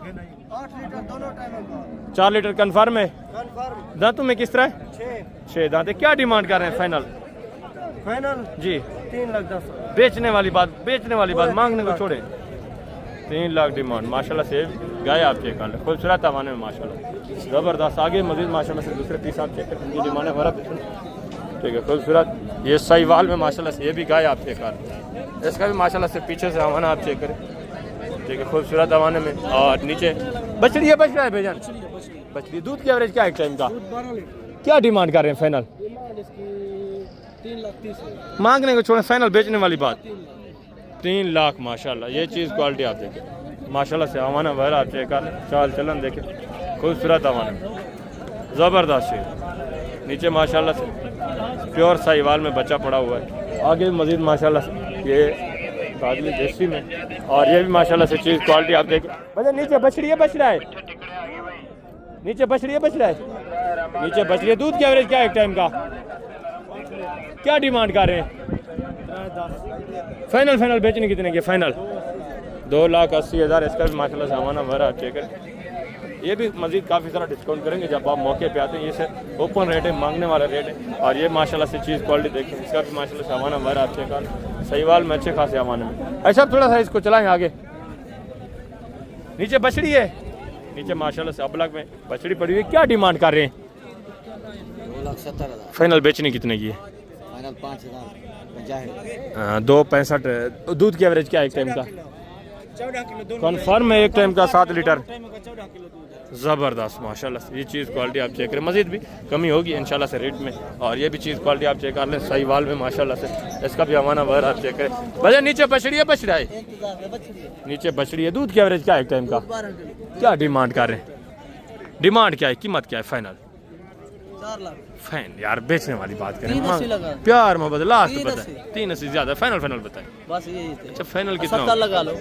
4 लीटर कन्फर्म है। दांतों में किस तरह? 6 दांत है। क्या डिमांड कर रहे हैं फाइनल? जी 3,10,000 बेचने वाली बात मांगने को छोड़े। 3 लाख डिमांड माशाल्लाह से गाय आप चेक कर लें, खूबसूरत हवाने में माशाल्लाह ज़बरदस्त। आगे मजीद माशाल्लाह से दूसरे पीस आप चेक करें, इनकी डिमांड है हमारा। ठीक है, खूबसूरत ये साहिवाल में माशाल्लाह से ये भी गाय आप चेक कर लें, इसका भी माशाल्लाह से पीछे से हवाना आप चेक करें। ठीक है, खूबसूरत हवाने में। और नीचे बछड़ी है, बछड़ा है भैया? बछड़ी। दूध की एवरेज क्या एक टाइम का? 12 लीटर। क्या डिमांड कर रहे हैं फाइनल? 3,30,000 मांगने को छोड़े, फाइनल बेचने वाली बात 3 लाख माशाल्लाह। ये चीज़ क्वालिटी आप देखें माशाल्लाह से, हवाना वगैरह आप चेक कर लें, चाल चलन देखें, खूबसूरत हवाना ज़बरदस्त चीज़। नीचे माशाल्लाह से प्योर साहिवाल में बच्चा पड़ा हुआ है। आगे भी मजीद माशाल्लाह से ये बादली देसी में। और ये भी माशाल्लाह से चीज़ क्वालिटी आप देखें। भैया नीचे बछड़ी है, बछड़ा है? नीचे बछड़ी है, बछड़ा है? नीचे बछड़ी है। दूध की एवरेज क्या है एक टाइम का? क्या डिमांड कर रहे हैं? फाइनल बेचने कितने की? फाइनल 2,80,000। इसका भी माशाल्लाह से हमारा वगैरह आप चेक करें। ये भी मजीद काफ़ी सारा डिस्काउंट करेंगे जब आप मौके पे आते हैं। ये सर ओपन रेट है, मांगने वाला रेट है। और ये माशाल्लाह से चीज़ क्वालिटी देखें, इसका भी माशाल्लाह से हमारा वगैरह आप चेक करें। सहीवाल में अच्छे खासे हवाने में। ऐसा थोड़ा सा इसको चलाएं आगे। नीचे बछड़ी है, नीचे माशाल्लाह से अबलग में बछड़ी पड़ी हुई। क्या डिमांड कर रहे हैं? 2,70,000 फाइनल बेचने कितने की है? फाइनल 5,000 2,65,000। दूध की एवरेज क्या है एक टाइम का? 14 किलो कन्फर्म है एक टाइम का 7 लीटर। 14 किलो दूध है। ज़बरदस्त माशाल्लाह से। ये चीज़ क्वालिटी आप चेक करें, मजीद भी कमी होगी इंशाल्लाह से रेट में। और ये भी चीज़ क्वालिटी आप चेक कर लें, साहिवाल में माशाल्लाह से, इसका भी हमारा वगैरह आप चेक करें। भैया नीचे बछड़ी है, बछड़ा है? नीचे बछड़ी है। दूध की एवरेज क्या है एक टाइम का? 12 किलो। क्या डिमांड कर रहे हैं? डिमांड क्या है, कीमत क्या है फाइनल? 4 लाख। फाइन यार बेचने वाली बात करें, 3,80 लगा। प्यार मोहब्बत लास्ट 3,80 बताए। 3,80 ज़्यादा, फाइनल बताए। बस यही थे। अच्छा फाइनल कितना? 70 लगा लो।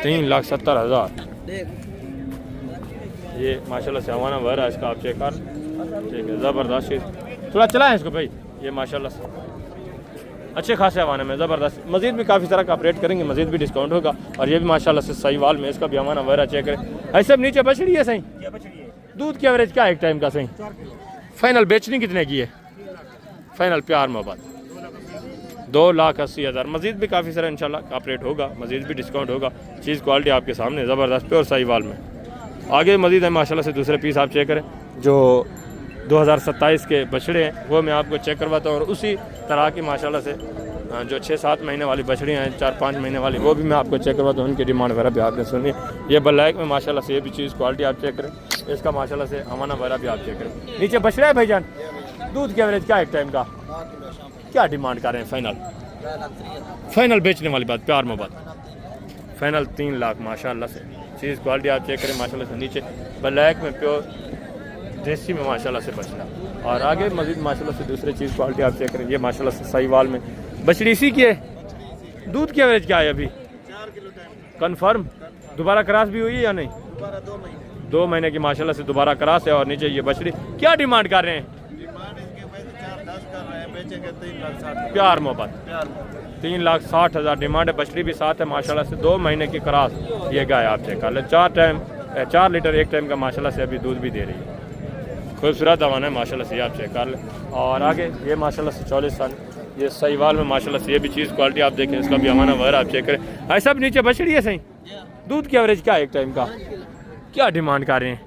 3,70,000। देख ये माशाल्लाह से हमारा वगैरह इसका आप चेक कर। ठीक है, ज़बरदस्त चीज़। थोड़ा चलाएं इसको भाई। ये माशाल्लाह से अच्छे खासे हवाने में ज़बरदस्त। मजीद भी काफ़ी सारा कॉपरेट करेंगे, मजीद भी डिस्काउंट होगा। और ये भी माशाल्लाह से साहिवाल में, इसका भी हमारा वगैरह चेक करें। ऐसे नीचे बछड़ी है सही? दूध की एवरेज क्या है एक टाइम का सही? फाइनल बेचनी कितने की है? फाइनल प्यार मोहब्बत 2,80,000। मजीद भी काफ़ी सारा इंशाल्लाह कॉपरेट होगा, मजीद भी डिस्काउंट होगा। चीज़ क्वालिटी आपके सामने ज़बरदस्त प्योर साहिवाल में। आगे मजीद है माशाल्लाह से दूसरे पीस आप चेक करें। जो 2027 के बछड़े हैं वो मैं आपको चेक करवाता हूँ। और उसी तरह की माशाल्लाह से जो 6-7 महीने वाली बछड़ियाँ हैं, 4-5 महीने वाली, वो भी मैं आपको चेक करवाता हूँ। उनकी डिमांड वगैरह भी आपने सुनी। ये ब्लैक में माशाल्लाह से ये भी चीज़ क्वालिटी आप चेक करें, इसका माशाल्लाह से हमाना वगैरह भी आप चेक करें। नीचे बछड़ा है भाईजान। दूध की एवरेज क्या एक टाइम का? क्या डिमांड कर रहे हैं फाइनल? फाइनल बेचने वाली बात, प्यार मोहब्बत फाइनल 3 लाख माशाल्लाह से। चीज़ क्वालिटी आप चेक करें माशाल्लाह से। नीचे ब्लैक में प्योर देसी में माशाल्लाह से बछड़ा। और आगे मजीद माशाल्लाह से दूसरे चीज़ क्वालिटी आप चेक करें। ये माशाल्लाह से साहिवाल में बछड़ी इसी की है। दूध की एवरेज क्या है अभी? 4 किलो टाइम कन्फर्म। दोबारा क्रॉस भी हुई है या नहीं? दोबारा 2 महीने 2 महीने की माशाल्लाह से दोबारा क्रॉस है। और नीचे ये बछड़ी क्या डिमांड कर रहे हैं? डिमांड इसके पैसे 4-10 कर रहे हैं, बेचेंगे 3,60,000 प्यार मोहब्बत प्यार 3,60,000 डिमांड है। बछड़ी भी साथ है माशाल्लाह से, 2 महीने की क्रॉस ये गाय आप चेक कर ले। 4 लीटर एक टाइम का माशाल्लाह से अभी दूध भी दे रही है। खूबसूरत दवान है माशाल्लाह से, आप चेक कर ले। और आगे ये माशाल्लाह से 40 साल ये सहीवाल में माशाल्लाह से ये भी चीज़ क्वालिटी आप देखें, इसका भी हमारा वगैरह आप चेक करें। ऐसा भी नीचे बछड़ी है सही। दूध की एवरेज क्या है एक टाइम का, क्या डिमांड कर रहे हैं?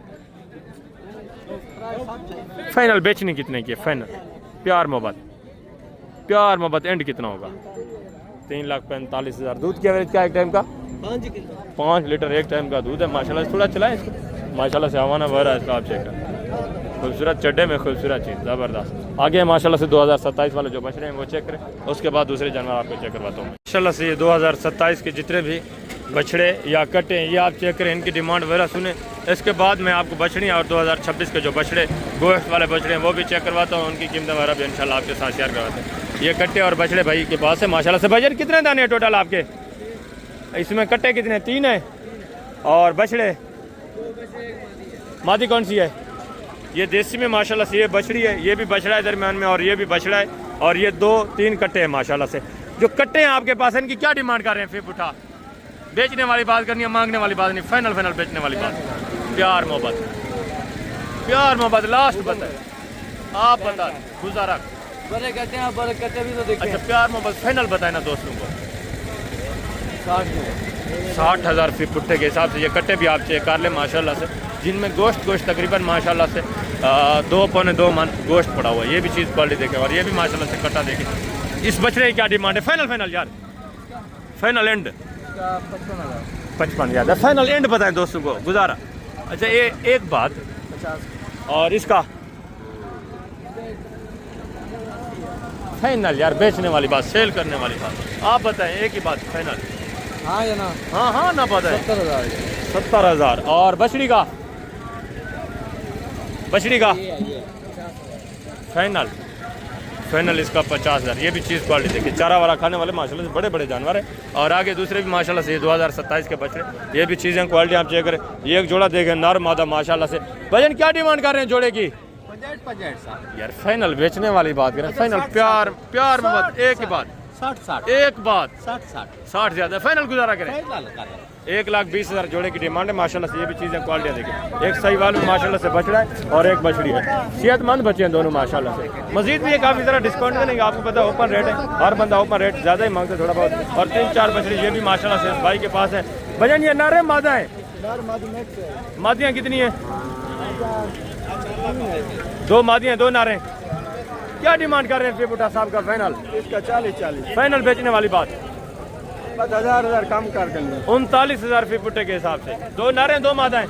फाइनल बेचने कितने की है फाइनल? प्यार मोहब्बत एंड कितना होगा? 3,45,000। दूध की एवरेज क्या है एक टाइम का? 5 लीटर एक टाइम का दूध है माशाल्लाह से। थोड़ा चलाएं इसको माशाल्लाह से, हवाना भरा है इसका आप चेक करें। खूबसूरत चड्डे में खूबसूरत चीज़ ज़बरदस्त। आगे माशाल्लाह से 2027 वाले जो बच रहे हैं वो चेक करें, उसके बाद दूसरे जानवर आपको चेक करवाता हूँ माशाल्लाह से। ये 2027 के जितने भी बछड़े या कट्टे ये आप चेक करें, इनकी डिमांड वगैरह सुने। इसके बाद मैं आपको बछड़ी और 2026 के जो बछड़े गोश्त वाले बछड़े हैं वो भी चेक करवाता हूँ, उनकी कीमत वगैरह भी इंशाल्लाह आपके साथ शेयर करवाते हैं। ये कट्टे और बछड़े भाई के पास है माशाल्लाह से। भाईजान कितने दाने हैं टोटल आपके इसमें? कट्टे कितने? 3 है। और बछड़े मादी कौन सी है? ये देसी में माशाल्लाह से ये बछड़ी है, ये भी बछड़ा है दरमियान में, और ये भी बछड़ा है, और ये 2-3 कट्टे हैं माशाल्लाह से। जो कट्टे हैं आपके पास इनकी क्या डिमांड कर रहे हैं? फिर उठा बेचने वाली बात करनी है, मांगने वाली बात नहीं, फाइनल बेचने वाली बात। प्यार मोहब्बत लास्ट बताए आप, बता गुजारा बड़े कहते हैं, बड़े कहते भी तो देखते अच्छा प्यार मोहब्बत फाइनल बताए ना दोस्तों को। 60,000 फी पुट्टे के हिसाब से ये कट्टे भी आप चेक कर ले माशाल्लाह से, जिनमें गोश्त तकरीबन माशाल्लाह से 2-2.25 मन गोश्त पड़ा हुआ है। ये भी चीज़ क्वालिटी देखे, और ये भी माशाल्लाह से कट्टा देखे। इस बछड़े की क्या डिमांड है? फाइनल यार, फाइनल एंड 55 याद है, फाइनल एंड बताएं दोस्तों को गुजारा। अच्छा ये एक बात, 50 और इसका फाइनल यार, बेचने वाली बात, सेल करने वाली बात आप बताएं, एक ही बात फाइनल। हाँ या ना? हाँ ना बताएं। 70,000 और बछड़ी का फाइनल इसका 50,000। ये भी चीज़ क्वालिटी देखिए, चारा वारा खाने वाले माशाल्लाह से बड़े बड़े जानवर है। और आगे दूसरे भी माशाल्लाह से 2027 के बछड़े, ये भी चीज़ें क्वालिटी आप चेक करें। ये एक जोड़ा देखें नर मादा माशाल्लाह से। भजन क्या डिमांड कर रहे हैं जोड़े की? 50 यार फाइनल बेचने वाली बात करें, फाइनल प्यार मोहब्बत एक ही बात, 60 एक बात 60 ज़्यादा फाइनल गुजारा करें। 1,20,000 जोड़े की डिमांड है माशाल्लाह से। ये भी चीज़ें क्वालिटी देखिए, एक सहीवाल में माशाल्लाह से बछड़ा है और एक बछड़ी है। सेहतमंद बच्चे हैं दोनों माशाल्लाह से। मजीद भी ये काफ़ी ज़रा डिस्काउंट देंगे, आपको पता है ओपन रेट है, हर बंदा ओपन रेट ज़्यादा ही मांगते थोड़ा बहुत। और 3-4 बछड़ी ये भी माशाल्लाह से भाई के पास है। भजन ये नारे मादा है, मादियाँ कितनी है? 2 मादियाँ 2 नारे। क्या डिमांड कर रहे हैं फिर बुटा साहब का? फाइनल इसका 40 फाइनल बेचने वाली बात 10,000 कम कर देंगे। 39,000 फी पुट्टे के हिसाब से। 2 नारे 2 मादाएं,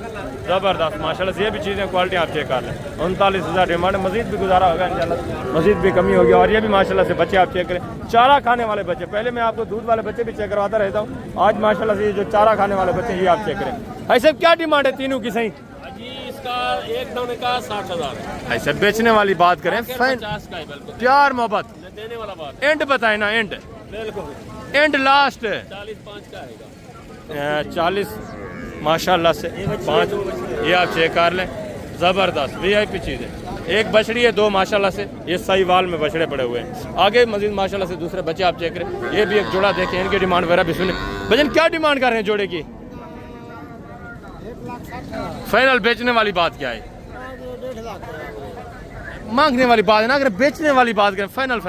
ज़बरदस्त माशाल्लाह से। ये भी चीज़ें क्वालिटी आप चेक कर लें। 39,000 डिमांड, मजीद भी गुजारा होगा इंशाल्लाह, मजीद भी कमी होगी। और ये भी माशाल्लाह से बच्चे आप चेक करें, चारा खाने वाले बच्चे। पहले मैं आपको दूध वाले बच्चे भी चेक करवाता रहता हूँ, आज माशाल्लाह से ये जो चारा खाने वाले बच्चे ये आप चेक करें। ऐसे क्या डिमांड है तीनों की सही? इसका एक दाने का 60,000 है। ऐसे बेचने वाली बात करें, 50 का है बिल्कुल। प्यार मोहब्बत देने वाला बात एंड बताए ना, एंड बिल्कुल लास्ट 40-5 का आएगा। 40 माशाल्लाह से 5 ये आप चेक कर लें, ज़बरदस्त VIP चीज़ है। एक बछड़ी है, 2 माशाल्लाह से ये सहीवाल में बछड़े पड़े हुए हैं। आगे मजीद माशाल्लाह से दूसरे बच्चे आप चेक करें। ये भी एक जोड़ा देखें, इनकी डिमांड वगैरह भी सुने। भजन क्या डिमांड कर रहे हैं जोड़े की? फाइनल बेचने वाली बात क्या है? मांगने वाली बात है ना, अगर बेचने वाली बात करें फाइनल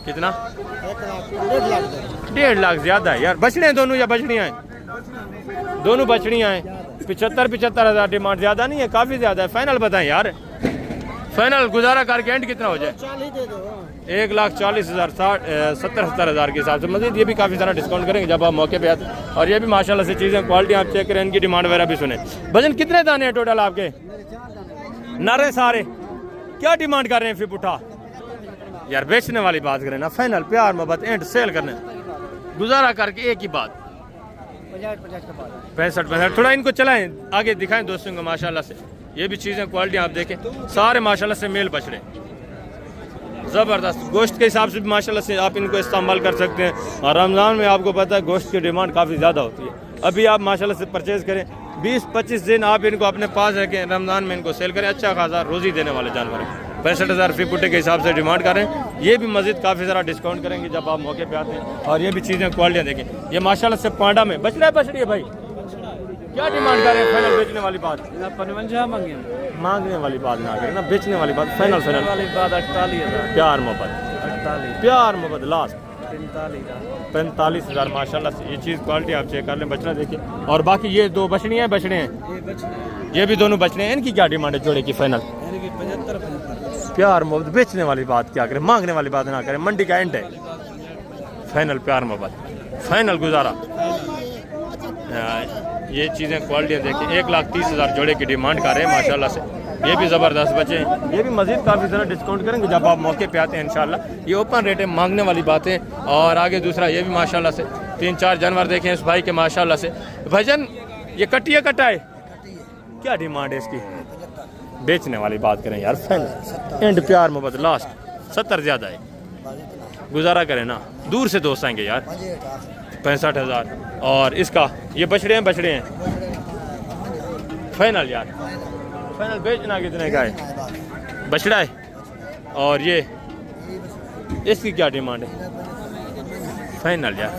कितना? 1.5 लाख ज़्यादा है यार। बछड़े हैं दोनों या बछड़ियाँ हैं? दोनों बछड़ियाँ हैं। 75,000 डिमांड ज़्यादा नहीं है, काफ़ी ज़्यादा है। फाइनल बताएं यार, फाइनल गुजारा करके एंड कितना हो जाए? 1,40,000 70,000 के हिसाब से। मजीद ये भी काफ़ी सारा डिस्काउंट करेंगे जब आप मौके पे आते हैं। और ये भी माशाल्लाह से चीज़ें क्वालिटी आप चेक करें, इनकी डिमांड वगैरह भी सुने। भजन कितने दाने हैं टोटल आपके? नारे सारे। क्या डिमांड कर रहे हैं फिर उठा यार? बेचने वाली बात करें ना, फाइनल प्यार मोहब्बत एंड सेल करने गुजारा करके एक ही बात 65। थोड़ा इनको चलाएं, आगे दिखाएं दोस्तों को माशाल्लाह से। ये भी चीज़ें क्वालिटी आप देखें, सारे माशाल्लाह से मेल बछड़े ज़बरदस्त। गोश्त के हिसाब से भी माशाल्लाह से आप इनको इस्तेमाल कर सकते हैं। और रमज़ान में आपको पता है गोश्त की डिमांड काफ़ी ज़्यादा होती है। अभी आप माशाल्लाह से परचेज़ करें, 20-25 दिन आप इनको अपने पास रखें, रमज़ान में इनको सेल करें, अच्छा खासा रोज़ी देने वाले जानवर हैं। 65,000 फी पुट्टे के हिसाब से डिमांड कर रहे हैं। ये भी मज़ीद काफ़ी ज़रा डिस्काउंट करेंगे जब आप मौके पे आते हैं। और ये भी चीज़ें क्वालिटियाँ देखें, ये माशाल्लाह से पांडा में बच रही है भाई। क्या डिमांड कर रहे हैं? फाइनल बेचने वाली बात, 55 मांगे, मांगने वाली बात ना करें ना, बेचने वाली बात। फाइनल वाली बात 48,000, प्यार मोहब्बत, 48, प्यार मोहब्बत लास्ट 45,000, 45,000 माशाल्लाह से। ये चीज़ क्वालिटी आप चेक कर लें, बचना देखिए। और बाकी ये दो बछड़ियाँ हैं, बछड़े हैं, ये बचने ये भी दोनों बछड़े हैं। इनकी क्या डिमांड है जोड़े की? फाइनल 75, प्यार मोहब्बत। बेचने वाली बात क्या करें, मांगने वाली बात ना करें, मंडी का एंड है। फाइनल प्यार मोहब्बत, फाइनल गुजारा। ये चीज़ें क्वालिटियाँ देखिए, 1,30,000 जोड़े की डिमांड कर रहे हैं माशाल्लाह से। ये भी ज़बरदस्त बचे हैं। ये भी मज़ीद काफ़ी ज़रा डिस्काउंट करेंगे जब आप मौके पे आते हैं इंशाल्लाह। ये ओपन रेट है, मांगने वाली बातें। और आगे दूसरा ये भी माशाल्लाह से 3-4 जानवर देखें इस भाई के माशाल्लाह से। भजन ये कटिया कटा है, क्या डिमांड है इसकी? बेचने वाली बात करें यार, फाइनल एंड प्यार मोहब्बत लास्ट 70 ज़्यादा है, गुजारा करें ना। दूर से दोस्त आएंगे यार। 65,000। और इसका ये बछड़े हैं फाइनल यार, फाइनल बेचना कितने का है? बछड़ा है। और ये इसकी क्या डिमांड है? फाइनल यार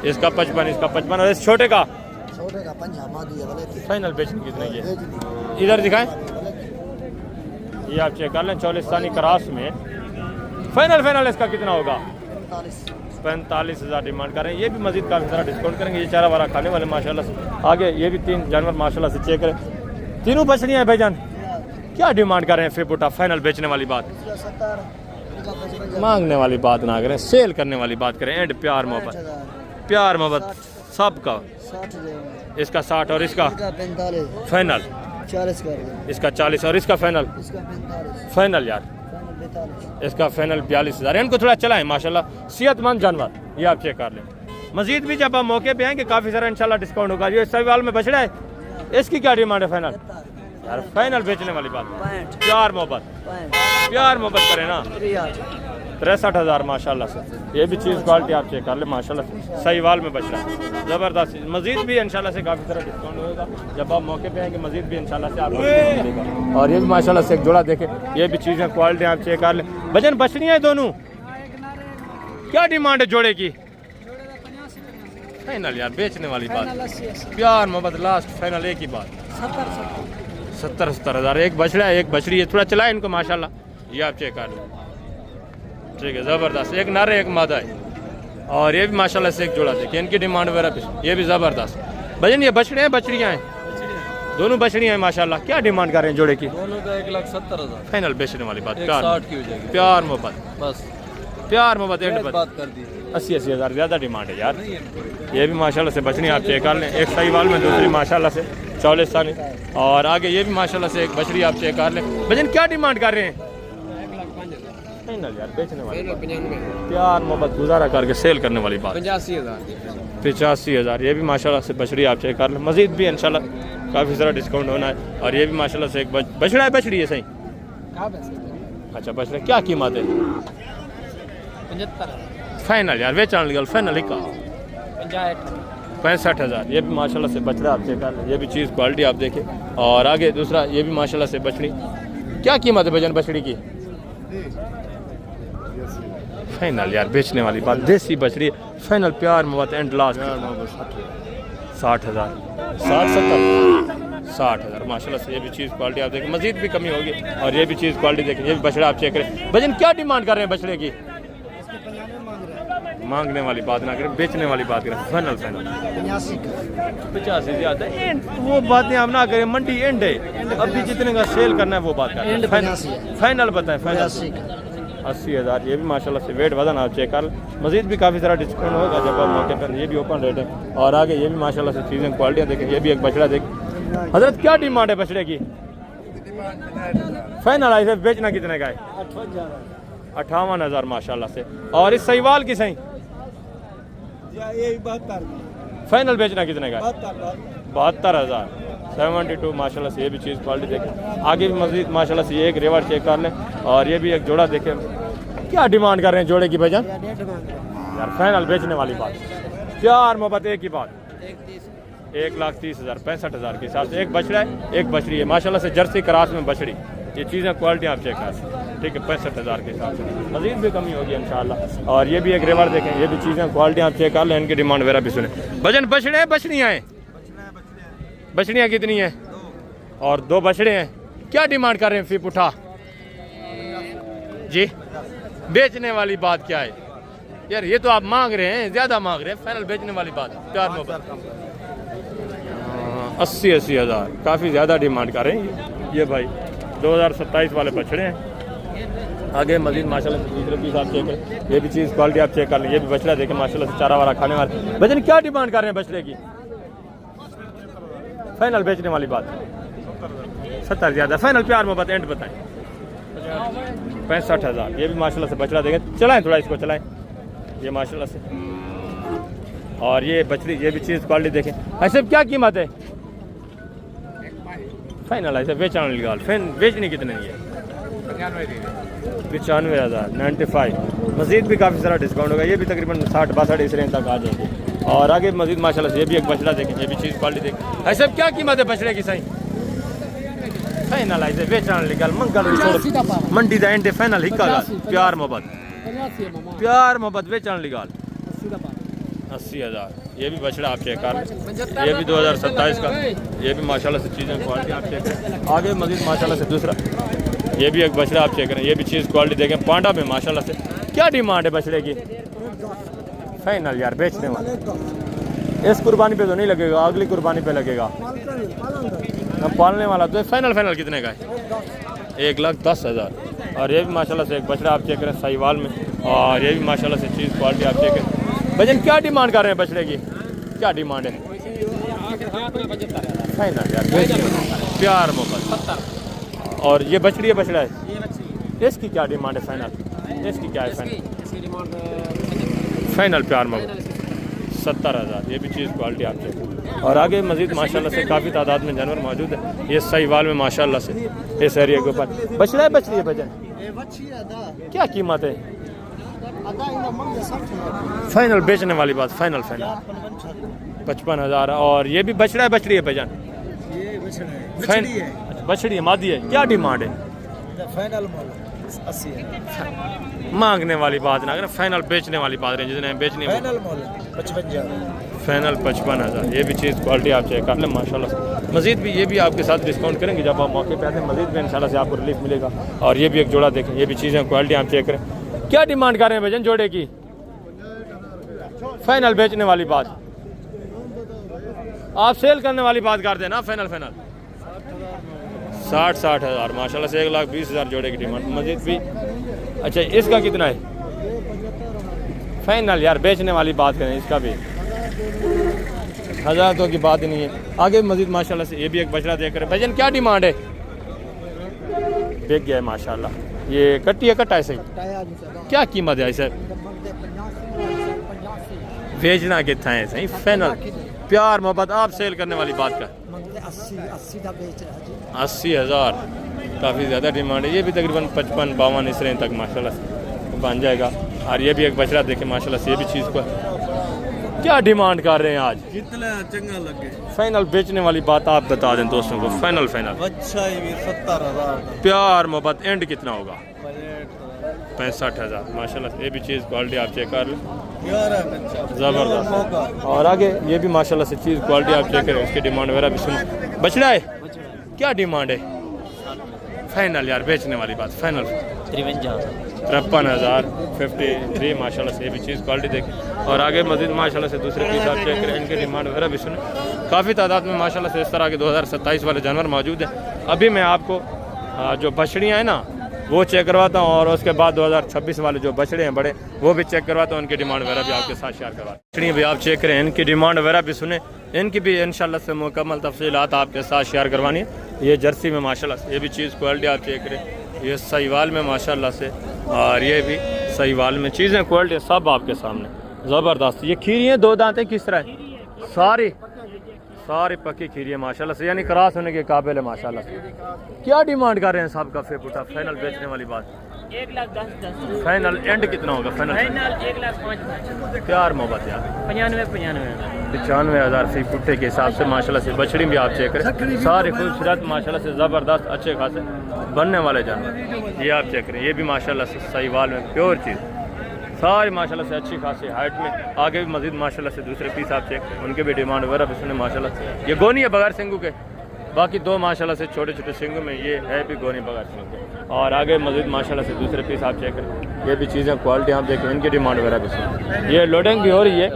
इसका 55, इसका 55 और इस छोटे का फाइनल बेचने कितने की है? इधर दिखाएं, ये आप चेक कर लें, चौलिस्तानी क्रास में फाइनल इसका कितना होगा? 45,000 डिमांड कर रहे हैं। ये भी मजीद काफ़ी सारा डिस्काउंट करेंगे। ये चारा वारा खाने वाले माशाल्लाह से। आगे ये भी 3 जानवर माशाल्लाह से चेक करें, तीनों बछड़ियाँ हैं भाईजान। क्या डिमांड कर रहे हैं? फिर फाइनल बेचने वाली बात, मांगने वाली बात ना करें, सेल करने वाली बात करें। एंड प्यार मोहब्बत सबका। इसका 60 और इसका फाइनल 40, इसका 40 और इसका फाइनल यार इसका फाइनल 42,000। इनको थोड़ा चलाएं माशाल्लाह, सेहतमंद जानवर। ये आप चेक कर लें। मजीद भी जब आप मौके पे आएंगे काफ़ी सारा इंशाल्लाह डिस्काउंट होगा। ये सवाल में बछड़ा है, इसकी क्या डिमांड है? फाइनल यार, फाइनल बेचने वाली बात। प्यार मोहब्बत करें ना। 63,000 माशाल्लाह से। ये भी चीज़ क्वालिटी आप चेक कर ले माशाल्लाह से। सहीवाल में बछड़ा ज़बरदस्त। मजीद भी इंशाल्लाह से काफ़ी सारा डिस्काउंट होगा जब आप मौके पे आएंगे। मजीद भी इंशाल्लाह से आपको मिलेगा। और ये भी माशाल्लाह से एक जोड़ा देखें, ये भी चीज़ें क्वालिटी आप चेक कर लें। वजन बछड़ियाँ हैं दोनों, क्या डिमांड है जोड़े की? फाइनल यार बेचने वाली बात, प्यार मोहब्बत लास्ट फाइनल एक ही बात। 70,000। एक बछड़ा है, एक बछड़ी है। थोड़ा चलाए इनको माशाल्लाह। ये आप चेक कर लें, ठीक है, ज़बरदस्त। एक नर है, एक मादा है। और ये भी माशाल्लाह से एक जोड़ा देखिए। इनकी डिमांड वगैरह ये भी ज़बरदस्त। भजन ये बछड़े हैं, बछड़ियाँ हैं, दोनों बछड़ियाँ हैं माशाल्लाह। क्या डिमांड कर रहे हैं जोड़े की? दोनों का 1,70,000 फाइनल बेचने वाली बात। 60 की हो जाएगी। प्यार मोहब्बत, बस प्यार मोहब्बत एंड बात कर दी। 80,000 ज़्यादा डिमांड है यार। ये भी माशाल्लाह से बछड़ी आप चेक कर लें। एक सहीवाल में, दूसरी माशाल्लाह से चौलिस्तानी। और आगे ये भी माशाल्लाह से एक बछड़ी आप चेक कर लें। भजन क्या डिमांड कर रहे हैं? फाइनल यार बेचने वाली बात। प्यार मोहब्बत गुजारा करके सेल करने वाली बात। 85,000। ये भी माशाल्लाह से बछड़ी आप चेक कर लें। मजीद भी इंशाल्लाह काफ़ी सारा डिस्काउंट होना है। और ये भी माशाल्लाह से एक बछड़ा है, बछड़ी है सही। अच्छा बछड़ा क्या कीमत है? 75, फाइनल यार बेचने लगे फाइनल ही का 65,000। ये भी माशाल्लाह से बछड़ा आप चेक कर लें। ये भी चीज़ क्वालिटी आप देखें। और आगे दूसरा ये भी माशाल्लाह से बछड़ी, क्या कीमत है भजन बछड़ी की? फाइनल यार बेचने वाली बात, देसी बछड़ी फाइनल प्यार मोहब्बत एंड लास्ट 60,000 60,000 माशाल्लाह से। ये भी चीज़ क्वालिटी आप देखें, मजीद भी कमी होगी। और ये भी चीज़ क्वालिटी देखें। ये भी बछड़ा आप चेक करें। भजन क्या डिमांड कर रहे हैं बछड़े की? मांगने वाली बात ना करें, बेचने वाली बात करें। फाइनल 85 ज़्यादा एंड वो बातें आप ना करें। मंडी एंड है, अभी जितने का सेल करना है वो बात करें। फाइनल बताएं। फाइनल 80,000। ये भी माशाल्लाह से वेट वजन आप चेक कर। मजीद भी काफ़ी सारा डिस्काउंट होगा जब आप मौके पर। ये भी ओपन रेट है। और आगे ये भी माशाल्लाह से चीज़ें क्वालिटियाँ देखें। ये भी एक बछड़ा देख। हजरत क्या डिमांड है बछड़े की? फाइनल आई बेचना कितने का है? 58,000 माशाल्लाह से। और इस सहीवाल की सही फाइनल बेचना कितने का? 72,000 72 माशाल्लाह से। ये भी चीज़ क्वालिटी देखें। आगे भी मजीद माशाल्लाह से ये एक रेवर चेक कर लें। और ये भी एक जोड़ा देखें। क्या डिमांड कर रहे हैं जोड़े की भाईजान? यार फाइनल बेचने वाली बात, प्यार मोहब्बत एक ही बात। 1,30,000 65,000 के हिसाब से। एक बछड़ा है, एक बछड़ी है माशाल्लाह से। जर्सी क्रास में बछड़ी। ये चीज़ें क्वालिटी आप चेक कर सकते हैं, ठीक है, 65,000 के हिसाब से मज़ीद भी कमी होगी इंशाल्लाह। और ये भी एक रेवर देखें, ये भी चीज़ें क्वालिटी आप चेक कर लें, इनकी डिमांड वगैरह भी सुने। वजन बछड़े हैं बछड़ियाँ हैं? बछड़ियाँ कितनी हैं? और 2 बछड़े हैं। क्या डिमांड कर रहे हैं फी पुठा जी? बेचने वाली बात क्या है यार? ये तो आप मांग रहे हैं, ज़्यादा मांग रहे हैं। फाइनल बेचने वाली बात 4 मोबाइल 80 हज़ार, काफ़ी ज़्यादा डिमांड कर रहे हैं ये भाई। 2027 वाले बछड़े हैं। आगे मजीद माशाल्लाह से दूसरे पीस आप चेक करें, ये भी चीज़ क्वालिटी आप चेक कर लें। ये भी बछड़ा देखें माशाल्लाह से चारा वाला खाने वाला। वजन क्या डिमांड कर रहे हैं बछड़े की? फाइनल बेचने वाली बात 70 ज़्यादा। फाइनल प्यार मोहब्बत एंड बताएं 65,000। ये भी माशाल्लाह से बछड़ा देखें, चलाएं थोड़ा इसको चलाएं, ये माशाल्लाह से। और ये बछड़ी, ये भी चीज़ क्वालिटी देखें। ऐसे क्या कीमत है फाइनल? ऐसे बेचने वाली गाल बेचनी कितने की है? 95,000 95। मजीद भी काफ़ी सारा डिस्काउंट होगा, ये भी तकरीबन 60-62 इस रेंज तक आ जाएंगे। और आगे मजीद माशाल्लाह से ये भी एक बछड़ा देखें, ये भी चीज़ क्वालिटी देखें। ऐसे क्या कीमत है बछड़े की सही? फाइनल ऐसे बेचने वाली गाल मंगल मंडी दा एंड फाइनल हिक्का गाल प्यार मोहब्बत बेचने वाली गाल 80,000। ये भी बछड़ा आप चेक कर लें, ये भी 2027 का। ये भी माशाल्लाह से चीज़ें क्वालिटी आप चेक करें। आगे मजीद माशाल्लाह से दूसरा, ये भी एक बछड़ा आप चेक करें, ये भी चीज़ क्वालिटी देखें। पांडा में माशाल्लाह से क्या डिमांड है बछड़े की? फाइनल यार बेचने वाले। इस कुर्बानी पे तो नहीं लगेगा, अगली कुर्बानी पे लगेगा। पालने वाला तो फाइनल कितने का है? 1,10,000। और ये भी माशाल्लाह से एक बछड़ा आप चेक करें साहिवाल में। और ये भी माशाल्लाह से चीज़ क्वालिटी आप चेक करें। वजन क्या डिमांड कर रहे हैं बछड़े की? क्या डिमांड है? फाइनल यार प्यार मोहब्बत। और ये बछड़ी है बछड़ा है, इसकी क्या डिमांड है फाइनल? इसकी क्या है फाइनल? फाइनल प्यार मोहब्बत 70,000। ये भी चीज़ क्वालिटी आप चेक। और आगे मजीद माशाल्लाह से काफ़ी तादाद में जानवर मौजूद है। ये साहिवाल में माशाल्लाह से इस एरिया के ऊपर बछड़ा है बछड़ी है वजन क्या कीमत है? फाइनल बेचने वाली बात फाइनल 55,000। और ये भी बछड़ा है बछड़ी है भाईजान? बछड़ी है मादी है। क्या डिमांड है? फाइनल 80 मांगने वाली बात ना करें, फाइनल बेचने वाली बात रहे जितने बेचनी है। Final 55,000 final 55,000। ये भी चीज़ क्वालिटी आप चेक कर लें माशाल्लाह से। मजीद भी ये भी आपके साथ डिस्काउंट करेंगे जब आप मौके पे आते हैं। मजीद भी इंशाल्लाह से आपको रिलीफ मिलेगा। और ये भी एक जोड़ा देखें, ये भी चीज़ें क्वालिटी आप चेक करें। क्या डिमांड कर रहे हैं भजन जोड़े की? फाइनल बेचने वाली बात आप सेल करने वाली बात करते हैं ना। फाइनल 60,000 माशाल्लाह से 1,20,000 जोड़े की डिमांड। मजीद भी अच्छा इसका कितना है? फाइनल यार बेचने वाली बात करें, इसका भी 1,000 तो की बात ही नहीं है। आगे मजीद माशाल्लाह से ये भी एक बछड़ा देख रहे हैं। भजन क्या डिमांड है? बिक गया है माशाल्लाह। ये कट्टी है कट्टा है सही? क्या कीमत है इसे? बेचना कितना है सही? फाइनल प्यार मोहब्बत आप सेल करने वाली बात का 80,000 काफ़ी ज़्यादा डिमांड है। ये भी तकरीबन 55-52 इस रेंज तक माशाल्लाह से बन जाएगा। और ये भी एक बछड़ा देखे माशाल्लाह से, ये भी चीज़ को क्या डिमांड कर रहे हैं आज? कितना चंगा लगे। फाइनल बेचने वाली बात आप बता दें दोस्तों को। फाइनल अच्छा 70,000। प्यार मोहब्बत एंड कितना होगा? 65,000 माशाल्लाह से। ये भी चीज़ क्वालिटी आप चेक कर लें, ज़बरदस्त। और आगे ये भी माशाल्लाह से चीज़ क्वालिटी आप चेक करें, उसकी डिमांड वगैरह भी सुन। बछड़ा है क्या डिमांड है? फाइनल यार बेचने वाली बात फाइनल 53,000 53 माशाल्लाह से। ये भी चीज़ क्वालिटी देखें। और आगे मजीद माशाल्लाह से दूसरे पीस आप चेक करें, इनकी डिमांड वगैरह भी सुने। काफ़ी तादाद में माशाल्लाह से इस तरह के 2027 वाले जानवर मौजूद हैं। अभी मैं आपको जो बछड़ियाँ हैं ना वो चेक करवाता हूँ, और उसके बाद 2026 वाले जो बछड़े हैं बड़े वो भी चेक करवाता हूँ। उनकी डिमांड वगैरह भी आपके साथ शेयर करवाता हूँ। बछड़ियाँ भी आप चेक करें, इनकी डिमांड वगैरह भी सुने, इनकी भी इंशाल्लाह से मुकम्मल तफसीलात आपके साथ शेयर करवानी है। ये जर्सी में माशाल्लाह से, ये भी चीज़ क्वालिटी आप चेक करें। ये साहिवाल में माशाल्लाह से, और ये भी साहिवाल में चीज़ें क्वालिटी सब आपके सामने ज़बरदस्त। ये खीरियाँ 2 दांतें किस तरह है? सारी पक्की खीरी है माशाल्लाह से, यानी क्रॉस होने के काबिल है माशाल्लाह से। क्या डिमांड कर रहे हैं साहब का? फिर फाइनल बेचने वाली बात 1,10,10 फाइनल एंड कितना होगा फाइनल? फाइनल 1,05,000 प्यार मोहब्बत यार 95 95,000 फी पुट्टे के हिसाब से माशाल्लाह से बछड़ी भी आप चेक करें, सारे खूबसूरत माशाल्लाह से ज़बरदस्त अच्छे खासे बनने वाले जानवर ये आप चेक करें। ये भी माशाल्लाह से साहिवाल में प्योर चीज़, सारी माशाल्लाह से अच्छी खासी हाइट में। आगे भी मजीद माशाल्लाह से दूसरे पीस आप चेक करें, उनके भी डिमांड वगैरह भी सुने माशाल्लाह से। ये गोनी है बगैर सिंगू के, बाकी दो माशाल्लाह से छोटे छोटे सिंगू में, ये है भी गोनी बगैर सिंगू के। और आगे मजीद माशाल्लाह से दूसरे पीस आप चेक करें, ये भी चीज़ें क्वालिटी आप देखें, इनकी डिमांड वगैरह भी सुने। ये लोडिंग भी हो रही है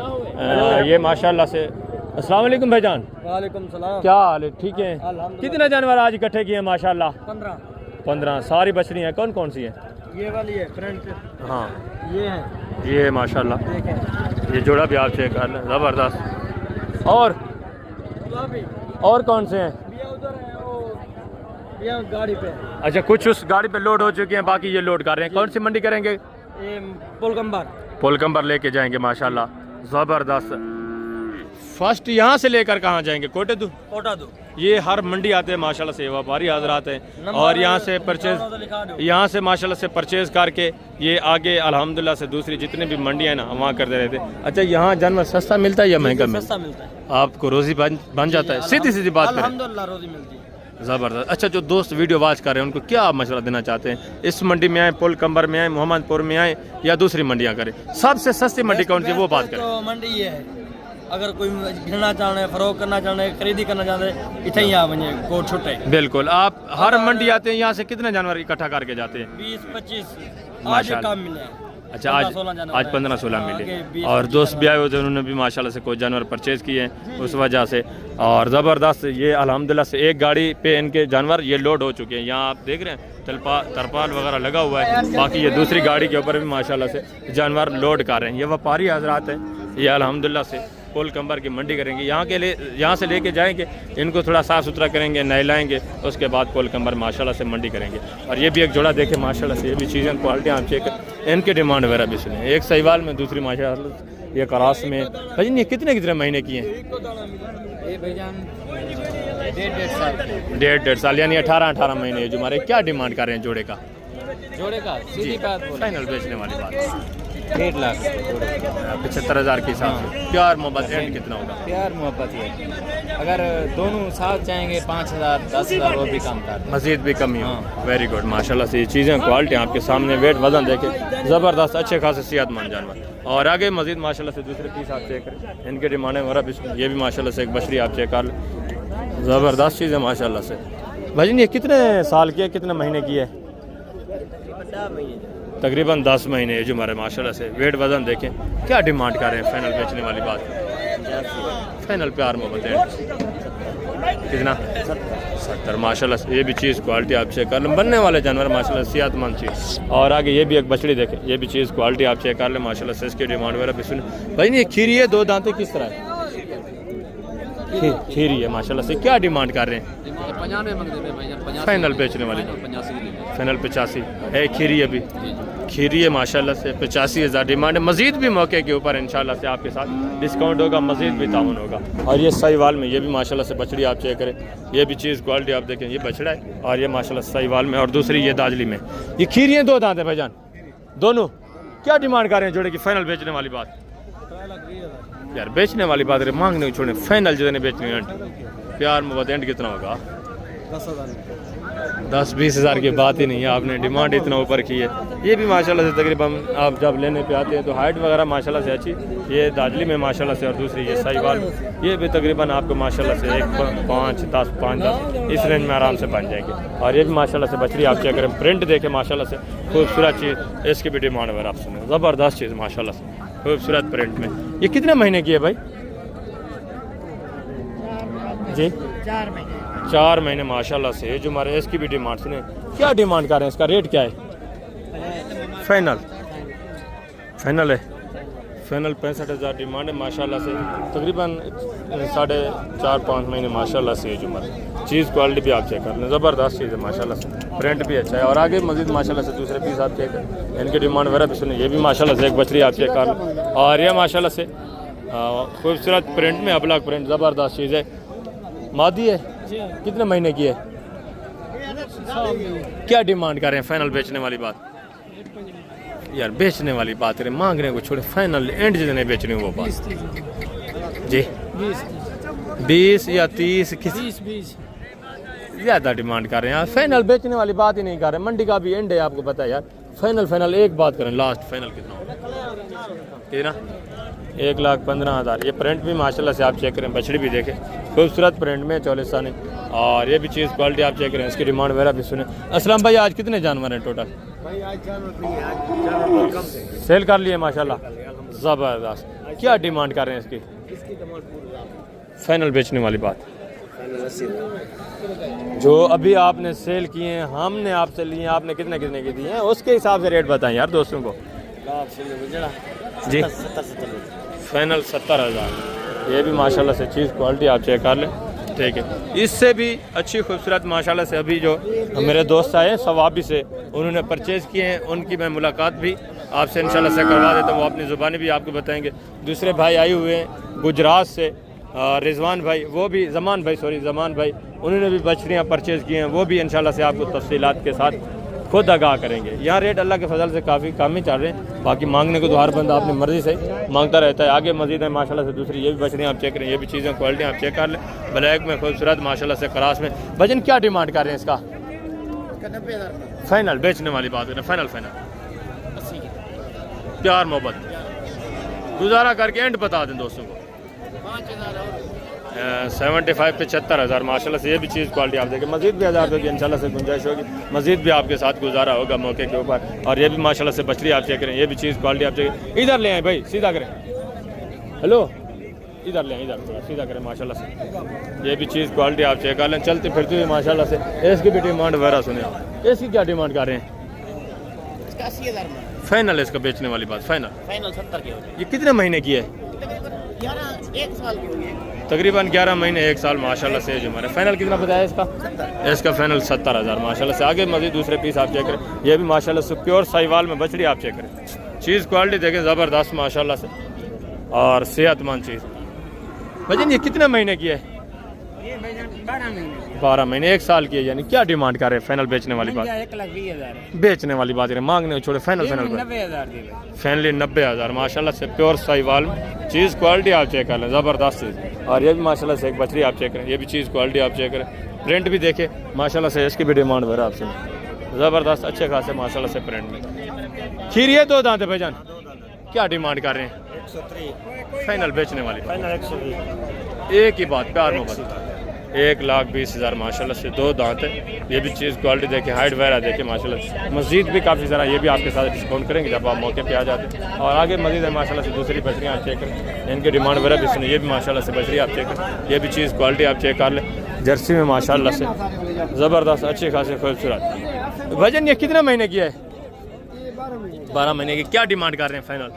ये माशाल्लाह से। अस्सलाम वालेकुम भाईजान, वालेकुम सलाम। क्या हाल है? ठीक है। कितने जानवर आज इकट्ठे किए हैं माशाल्लाह? 15 सारी बछड़ी हैं। कौन कौन सी हैं? ये वाली है फ्रंट, हाँ ये है, ये माशाल्लाह ये जोड़ा भी आप चेक कर लें, ज़बरदस्त। और कौन से हैं? उधर है वो यहाँ गाड़ी पे। अच्छा, कुछ उस गाड़ी पे लोड हो चुके हैं, बाकी ये लोड कर रहे हैं। कौन सी मंडी करेंगे? ये पोलकम्बर लेके जाएंगे माशाल्लाह, ज़बरदस्त। फर्स्ट यहाँ से लेकर कहाँ जाएंगे? कोटा दो। ये हर मंडी आते हैं माशाल्लाह से, व्यापारी हजरात हैं और यहाँ से परचेज, यहाँ से माशाल्लाह से परचेज करके ये आगे अल्हम्दुलिल्लाह से दूसरी जितनी भी मंडियाँ हैं ना वहाँ करते रहते हैं। अच्छा, यहाँ जानवर सस्ता मिलता है या महंगा मिलता मिलता है? है? आपको रोजी बन जाता है? सीधी सीधी बात करें, अल्हम्दुलिल्लाह रोजी मिलती है। ज़बरदस्त। अच्छा, जो दोस्त वीडियो वॉच कर रहे हैं उनको क्या आप मशवरा देना चाहते हैं? इस मंडी में आए, पोलकम्बर में आए, मोहम्मदपुर में आए या दूसरी मंडियाँ करें? सबसे सस्ती मंडी कौन सी वो बात करें। तो मंडी ये है, अगर कोई घिरना चाहने, फरोख करना चाहने, खरीदी करना चाहते, इतने ही आ वने कोट छुट्टे। बिल्कुल, आप हर मंडी आते हैं, यहाँ से कितने जानवर इकट्ठा करके जाते हैं? 20-25 आज माशाल्लाह। काम मिले। अच्छा, आज 15-16 मिले। और दोस्त भी आए हुए थे, उन्होंने भी माशाल्लाह से कोई जानवर परचेज़ किए हैं उस वजह से। और ज़बरदस्त ये अल्हम्दुलिल्लाह से एक गाड़ी पे इनके जानवर ये लोड हो चुके हैं। यहाँ आप देख रहे हैं तरपाल वगैरह लगा हुआ है, बाकी ये दूसरी गाड़ी के ऊपर भी माशाल्लाह से जानवर लोड कर रहे हैं। ये व्यापारी हजरात हैं, ये अल्हम्दुलिल्लाह से पोलकम्बर की मंडी करेंगे। यहाँ से लेके जाएंगे, इनको थोड़ा साफ़ सुथरा करेंगे, नहलाएंगे, उसके बाद पोलकम्बर माशाल्लाह से मंडी करेंगे। और ये भी एक जोड़ा देखें माशाल्लाह से, ये भी चीज़ें क्वालिटी आप चेक, इनके डिमांड वगैरह भी सुने। एक साहिवाल में, दूसरी माशाल्लाह ये करास में। भाई ये कितने महीने की हैं? 1.5 साल यानी 18 महीने। जो हमारे क्या डिमांड कर रहे हैं जोड़े का? सीधी बात फाइनल बेचने वाली बात 1.5 लाख 75,000 के हिसाब से। प्यार मोहब्बत एंड कितना होगा? प्यार मोहब्बत है, अगर दोनों साथ चाहेंगे 5,000 10,000 वो भी कम कर दें। मजीद भी कमी हो। वेरी गुड माशाल्लाह से ये चीज़ें क्वालिटी आपके सामने, वेट वजन देखे ज़बरदस्त, अच्छे खासे सेहतमंद जानवर। और आगे मजीद माशाल्लाह से दूसरे पीस आप चेक करें, इनके डिमांड है वगैरह भी। ये भी माशाल्लाह से एक बछड़ी आप चेक कर लें, ज़बरदस्त चीज़ है माशाल्लाह से। भाई ये कितने साल की है, कितने महीने की है? तकरीबन 10 महीने है जो हमारे माशाल्लाह से। वेट वजन देखें, क्या डिमांड कर रहे हैं? फाइनल बेचने वाली बात, फाइनल प्यार मोहब्बत है कितना? 70 माशाल्लाह से। ये भी चीज़ क्वालिटी आप चेक कर लें, बनने वाले जानवर माशाल्लाह सेहतमंद चीज़। और आगे ये भी एक बछड़ी देखें, ये भी चीज़ क्वालिटी आप चेक कर लें माशाल्लाह से। इसकी डिमांड वगैरह भी सुने। भाई ये खीरी है, 2 दांतें किस तरह है? खीरी है माशाल्लाह से। क्या डिमांड कर रहे हैं? फाइनल बेचने वाली फाइनल 85 है। खीरी अभी खीरी है माशाल्लाह से, 85,000 डिमांड है। मजीद भी मौके के ऊपर इंशाल्लाह से आपके साथ डिस्काउंट होगा, मजीद भी ताउन होगा। और ये साहिवाल में, ये भी माशाल्लाह से बछड़ी आप चेक करें, ये भी चीज़ क्वालिटी आप देखें, ये बछड़ा है और ये माशाल्लाह साहिवाल में। और दूसरी ये दाजली में। ये खीरी है, 2 दांत है भाईजान दोनों। क्या डिमांड कर रहे हैं जोड़े की? फाइनल बेचने वाली बात यार, बेचने वाली बात है, मांगने को छोड़े। फाइनल जितने बेचने एंड प्यार मोहब्बत एंड कितना होगा? 10-20 हज़ार की बात ही नहीं है, आपने डिमांड इतना ऊपर की है। ये भी माशाल्लाह से तकरीबन आप जब लेने पे आते हैं तो हाइट वगैरह माशाल्लाह से अच्छी, ये दाजली में माशाल्लाह से। और दूसरी ये साहिवाल, ये भी तकरीबन आपको माशाल्लाह से 5-10 इस रेंज में आराम से बन जाएगी। और ये भी माशाल्लाह से बछड़ी आप चेक करें, प्रिंट देखें माशाल्लाह से, खूबसूरत चीज़। इसकी भी डिमांड वगैरह आप सुने, ज़बरदस्त चीज़ माशाल्लाह से, खूबसूरत प्रिंट में। ये कितने महीने की है भाई जी? 4 महीने माशाल्लाह से। जो हमारे इसकी भी डिमांड सुने, क्या डिमांड कर रहे हैं? इसका रेट क्या है? फाइनल है, फाइनल 65,000 डिमांड है माशाल्लाह से। तकरीबन 4.5-5 महीने माशाल्लाह से। जो हमारे चीज़ क्वालिटी भी आप चेक कर लें, ज़बरदस्त चीज़ है माशाल्लाह से, प्रिंट भी अच्छा है। और आगे मजीद माशाल्लाह से दूसरे पीस आप चेक करें, इनकी डिमांड वगैरह भी सुने। ये भी माशाल्लाह से एक बछड़ी आप चेक कर लें। और ये माशाल्लाह से खूबसूरत प्रिंट में, अबलग प्रिंट, ज़बरदस्त चीज़ है। मादी है, कितने महीने की है? क्या डिमांड कर रहे हैं? फाइनल बेचने वाली बात यार बेचने वाली बात करें, मांगने को छोड़े, फाइनल एंड जितने बेचने वो बात जी 20 या 30 किसी 20 ज़्यादा डिमांड कर रहे हैं यार। फाइनल बेचने वाली बात ही नहीं कर रहे, मंडी का भी एंड है आपको पता है यार। फाइनल एक बात करें, लास्ट फाइनल कितना होगा ठीक ना, 1,15,000। ये प्रिंट भी माशाल्लाह से आप चेक करें, बछड़ी भी देखें, खूबसूरत प्रिंट में चौलिस्तानी, और ये भी चीज़ क्वालिटी आप चेक करें, इसकी डिमांड वगैरह भी सुने। असलम भाई आज कितने जानवर हैं टोटल? भाई आज जानवर नहीं है, आज जानवर कम थे। सेल कर लिए माशाल्लाह, ज़बरदस्त। क्या डिमांड कर रहे हैं इसकी? इसकी डिमांड फाइनल बेचने वाली बात जो अभी आपने सेल किए हैं, हमने आपसे लिए, आपने कितने कितने की दिए हैं, उसके हिसाब से रेट बताएं यार दोस्तों को जी। फाइनल 70,000। ये भी माशाल्लाह से चीज़ क्वालिटी आप चेक कर लें, ठीक है। इससे भी अच्छी खूबसूरत माशाल्लाह से अभी जो मेरे दोस्त आए हैं सवाबी से, उन्होंने परचेज़ किए हैं, उनकी मैं मुलाकात भी आपसे इंशाल्लाह से करवा देता हूँ, वो अपनी ज़ुबानी भी आपको बताएंगे। दूसरे भाई आए हुए हैं गुजरात से, रिजवान भाई, वो भी जमान भाई, उन्होंने भी बछड़ियाँ परचेज़ की हैं, वो भी इंशाल्लाह से आपको तफसीलात के साथ खुद आगाह करेंगे। यहाँ रेट अल्लाह के फजल से काफ़ी कम ही चल रहे हैं, बाकी मांगने को तो हर बंदा अपनी मर्ज़ी से मांगता रहता है। आगे मजीद है माशाल्लाह से दूसरी, ये भी बछड़ियाँ आप चेक करें, ये भी चीज़ें क्वालिटी आप चेक कर लें, ब्लैक में खूबसूरत माशाल्लाह से, क्रास में। वजन क्या डिमांड कर रहे हैं इसका? 90,000 फाइनल बेचने वाली बात करें, फाइनल 80 प्यार मोहब्बत गुजारा करके एंड बता दें दोस्तों को। 75 75,000 माशाल्लाह से, ये भी चीज़ क्वालिटी आप देखें। मज़ीद भी 1000 रुपये की इंशाल्लाह से गुंजाइश होगी, मज़ीद भी आपके साथ गुजारा होगा मौके के ऊपर। और ये भी माशाल्लाह से बछड़ी आप चेक करें, ये भी चीज़ क्वालिटी आप चेक, इधर ले आए भाई, सीधा करें, हेलो इधर ले आए, इधर थोड़ा सीधा करें माशाल्लाह से। ये भी चीज़ क्वालिटी आप चेक कर लें, चलते फिरते हुए माशाल्लाह से। इसकी भी डिमांड वगैरह सुने, इसकी क्या डिमांड कर रहे हैं? 80,000 में फाइनल इसका बेचने वाली बात, फाइनल 70 की हो जाएगी। ये कितने महीने की है? 1 साल की होगी, तकरीबन 11 महीने 1 साल माशाल्लाह से जो हमारे। फाइनल कितना बताया इसका? इसका फाइनल 70,000 माशाल्लाह से। आगे मजीद दूसरे पीस आप चेक करें, ये भी माशाल्लाह से प्योर साहिवाल में बछड़ी आप चेक करें, चीज़ क्वालिटी देखें ज़बरदस्त माशाल्लाह से, और सेहतमंद चीज़। वजन ये कितने महीने की है? 12 महीने 1 साल की है। यानी क्या डिमांड कर रहे हैं फाइनल बेचने वाली बात? 1,20,000 बेचने वाली बात करें, मांगने छोड़े, फाइनल 90,000 फाइनली 90,000 माशाल्लाह से, प्योर साहिवाल चीज़ क्वालिटी आप चेक कर लें, ज़बरदस्त चीज़। और ये भी माशाल्लाह से एक बछड़ी आप चेक करें, ये भी चीज़ क्वालिटी आप चेक करें, प्रिंट भी देखें माशाल्लाह से, इसकी भी डिमांड भरा आपसे ज़बरदस्त अच्छे खासे माशाल्लाह से प्रिंट में। खीरी है 2 दांत है भाईजान, क्या डिमांड कर रहे हैं? 103 फाइनल बेचने वाली बात, फाइनल 120 एक ही बात, प्यार मोहब्बत। 1,20,000 माशाल्लाह से, 2 दांत है। ये भी चीज़ क्वालिटी देखें, हाइट वगैरह देखें माशाल्लाह से। मज़ीद भी काफ़ी सारा, ये भी आपके साथ डिस्काउंट करेंगे जब आप मौके पे आ जाते हैं। और आगे मज़ीद है माशाल्लाह से दूसरी बछड़ियाँ आप चेक करें, इनकी डिमांड वगैरह भी सुनिए। ये भी माशाल्लाह से बछड़ी आप चेक करें, ये भी चीज़ क्वालिटी आप चेक कर लें, जर्सी में माशाल्लाह से ज़बरदस्त अच्छे खासे खूबसूरत। वजन ये कितने महीने की है? 12 महीने की। क्या डिमांड कर रहे हैं फाइनल?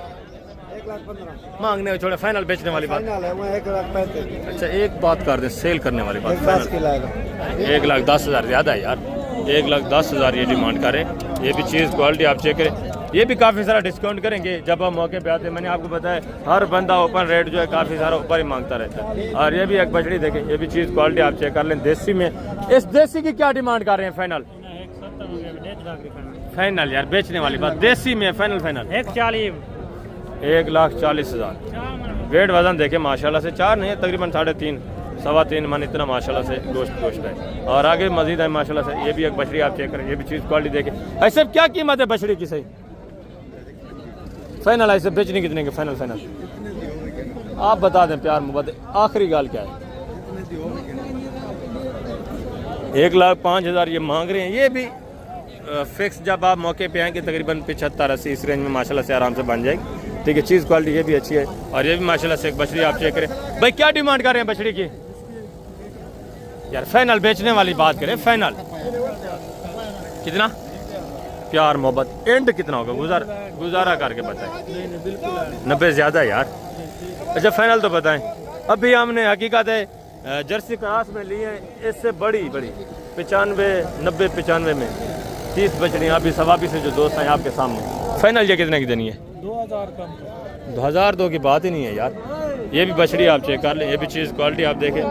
1,15,000 मांगने को छोड़े, फाइनल बेचने वाली बात। फाइनल है वो 1,35,000। अच्छा एक बात कर दें, सेल करने वाली बात, 10 की लाएगा। 1,10,000 ज़्यादा है यार, 1,10,000 ये डिमांड करें। ये भी चीज़ क्वालिटी आप चेक करें, ये भी काफ़ी सारा डिस्काउंट करेंगे जब हम मौके पे आते हैं। मैंने आपको बताया हर बंदा ओपन रेट जो है काफ़ी सारा ऊपर ही मांगता रहता है। और ये भी एक बछड़ी देखें, ये भी चीज़ क्वालिटी आप चेक कर लें, देसी में। इस देसी की क्या डिमांड कर रहे हैं फाइनल? फाइनल यार बेचने वाली बात, देसी में फाइनल 1,40,000। वेट वजन देखें माशाल्लाह से, 4 नहीं है तकरीबन 3.5 सवा 3 मन इतना माशाल्लाह से गोश्त है। और आगे मजीद है माशाल्लाह से, ये भी एक बछड़ी आप चेक करें, ये भी चीज़ क्वालिटी देखें। ऐसे क्या कीमत है बछड़ी की? सही फाइनल ऐसे बेचने कितने के? फाइनल आप बता दें प्यार मोहब्बत, आखिरी गाल क्या है? 1,05,000 ये मांग रहे हैं। ये भी फिक्स जब आप मौके पे आएंगे तकरीबन 75-80 इस रेंज में माशाल्लाह से आराम से बन जाएगी, ठीक है। चीज़ क्वालिटी ये भी अच्छी है। और ये भी माशाल्लाह से एक बछड़ी आप चेक करें। भाई क्या डिमांड कर रहे हैं बछड़ी की? यार फाइनल बेचने वाली बात करें, फाइनल कितना? प्यार मोहब्बत एंड कितना होगा? गुजारा करके बताएं। 90 ज़्यादा है यार। अच्छा फाइनल तो बताएं। अभी हमने हकीकत है जर्सी क्रास में लिए, इससे बड़ी 95, 90, 95 में 30 बछड़ियाँ अभी सवाबी से जो दोस्त हैं आपके सामने। फाइनल ये कितने की देनी है? 2,000 कम। 2,002 की बात ही नहीं है यार। ये भी बछड़ी आप चेक कर लें, ये भी चीज़ क्वालिटी आप देखें,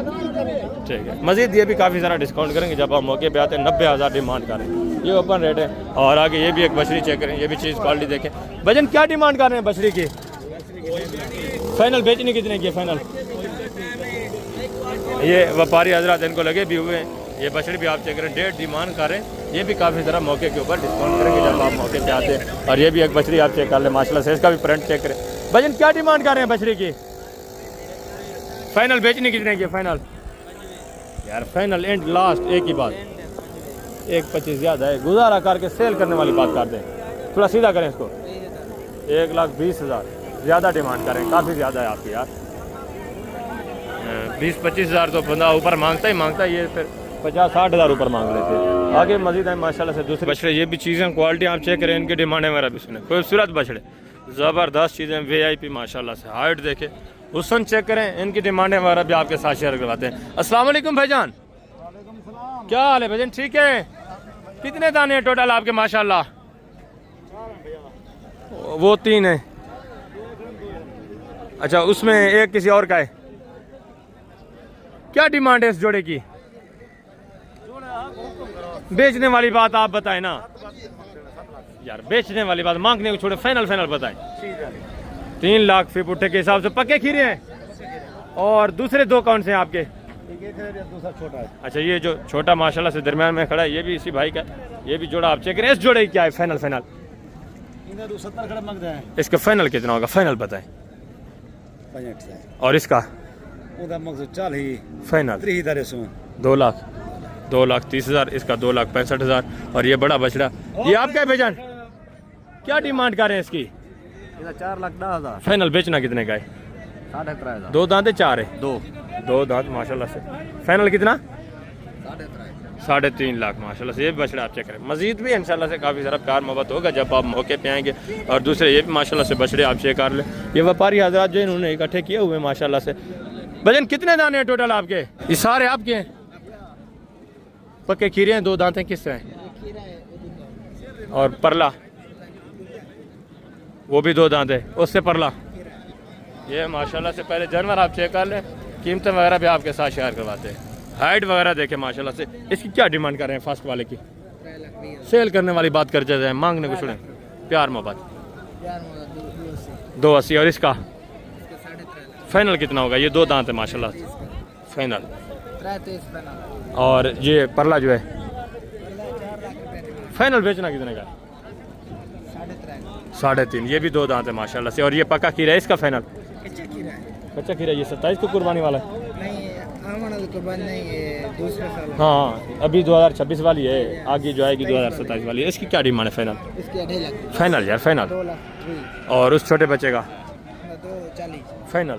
ठीक है। मज़ीद ये भी काफ़ी सारा डिस्काउंट करेंगे जब आप मौके पे आते हैं। 90,000 डिमांड करें। ये ओपन रेट है। और आगे ये भी एक बछड़ी चेक करें, ये भी चीज़ क्वालिटी देखें। भजन क्या डिमांड कर रहे हैं बछड़ी की? फाइनल बेचने कितने की फाइनल? ये व्यापारी हजरात इनको लगे भी हुए हैं। ये बछड़ी भी आप चेक करें, 1.5 डिमांड कर रहे हैं। ये भी काफ़ी ज़रा मौके के ऊपर डिस्काउंट करेंगे जब आप मौके पे आते हैं। और ये भी एक बछड़ी आप चेक कर लें माशाल्लाह से, इसका भी प्रिंट चेक करें। भजन क्या डिमांड कर रहे हैं बछड़ी की? फाइनल बेचने कितने की फाइनल? यार फाइनल एंड लास्ट एक ही बात, 1.25 ज़्यादा है, गुजारा करके सेल करने वाली बात कर दें, थोड़ा सीधा करें इसको। 1,20,000 ज़्यादा डिमांड करें, काफ़ी ज़्यादा है आपकी यार। 20-25 हज़ार तो बंदा ऊपर मांगता ही मांगता है, ये फिर 50-60 हज़ार ऊपर मांग लेते हैं। आगे मजीद है माशाल्लाह से दूसरे बछड़े, ये भी चीज़ें क्वालिटी आप चेक करें, इनकी डिमांड है मेरा भी सुने। खूबसूरत बछड़े, ज़बरदस्त चीज़ें, VIP माशाल्लाह से। हाइट देखे, हुस्न चेक करें, इनकी डिमांड है हमारा भी आपके साथ शेयर करवाते हैं। अस्सलाम वालेकुम भाईजान, क्या हाल है भाईजान? ठीक है। कितने दाने हैं टोटल आपके माशाल्लाह? वो 3 है। अच्छा, उसमें एक किसी और का है। क्या डिमांड है इस जोड़े की? बेचने वाली बात आप बताएं ना यार, बेचने वाली बात, मांगने को छोड़े, फाइनल बताएं। 3 लाख फी पुट्ठे के हिसाब से पक्के खीरे हैं। और दूसरे 2 कौन से हैं आपके? दूसरा छोटा है। अच्छा, ये जो छोटा माशाल्लाह से दरमियान में खड़ा है, ये भी इसी भाई का है। ये भी जोड़ा आप चेक करें। इस जोड़े की क्या है फाइनल? 70 खड़े मांगते हैं। इसका फाइनल कितना होगा? फाइनल बताएं। 65 और इसका मकसद 40 फाइनल 2,30,000, इसका 2,65,000। और ये बड़ा बछड़ा ये आपका है भाईजान? क्या डिमांड कर रहे हैं इसकी? 4,10,000 फाइनल बेचना कितने का है? 13,500 2 दांत है 4 है? 2 दांत माशाल्लाह से। फाइनल कितना? 3.5 लाख माशाल्लाह से। ये बछड़ा आप चेक करें। मजीद भी इंशाल्लाह से काफ़ी सारा प्यार मोहब्बत होगा जब आप मौके पे आएंगे। और दूसरे ये भी माशाल्लाह से बछड़े आप चेक कर लें। ये व्यापारी हजरात जो इन्होंने इकट्ठे किए हुए माशाल्लाह से। भजन कितने दाने हैं टोटल आपके? ये सारे आपके हैं? पक्के खीरे हैं? 2 दांत हैं? किससे हैं? और परला वो भी 2 दांत है, उससे परला। ये माशाल्लाह से पहले जानवर आप चेक कर लें, कीमतें वगैरह भी आपके साथ शेयर करवाते हैं। हाइट वगैरह देखें माशाल्लाह से। इसकी क्या डिमांड कर रहे हैं फर्स्ट वाले की? सेल करने वाली बात कर जाए, मांगने को छोड़ें, प्यार मोहब्बत। 280। और इसका फाइनल कितना होगा? ये 2 दांत है माशाल्लाह फाइनल। और ये परला जो है फाइनल बेचना कितने का? 3.5। ये भी 2 दांत है माशाल्लाह से। और ये पक्का खीरा है, इसका फाइनल? कच्चा खीरा। ये 27 को कुर्बानी वाला है? हाँ, अभी 2026 वाली है, आगे जो आएगी 2027 वाली है। इसकी क्या डिमांड है फाइनल? फाइनल यार फाइनल। और उस छोटे बच्चे का फाइनल?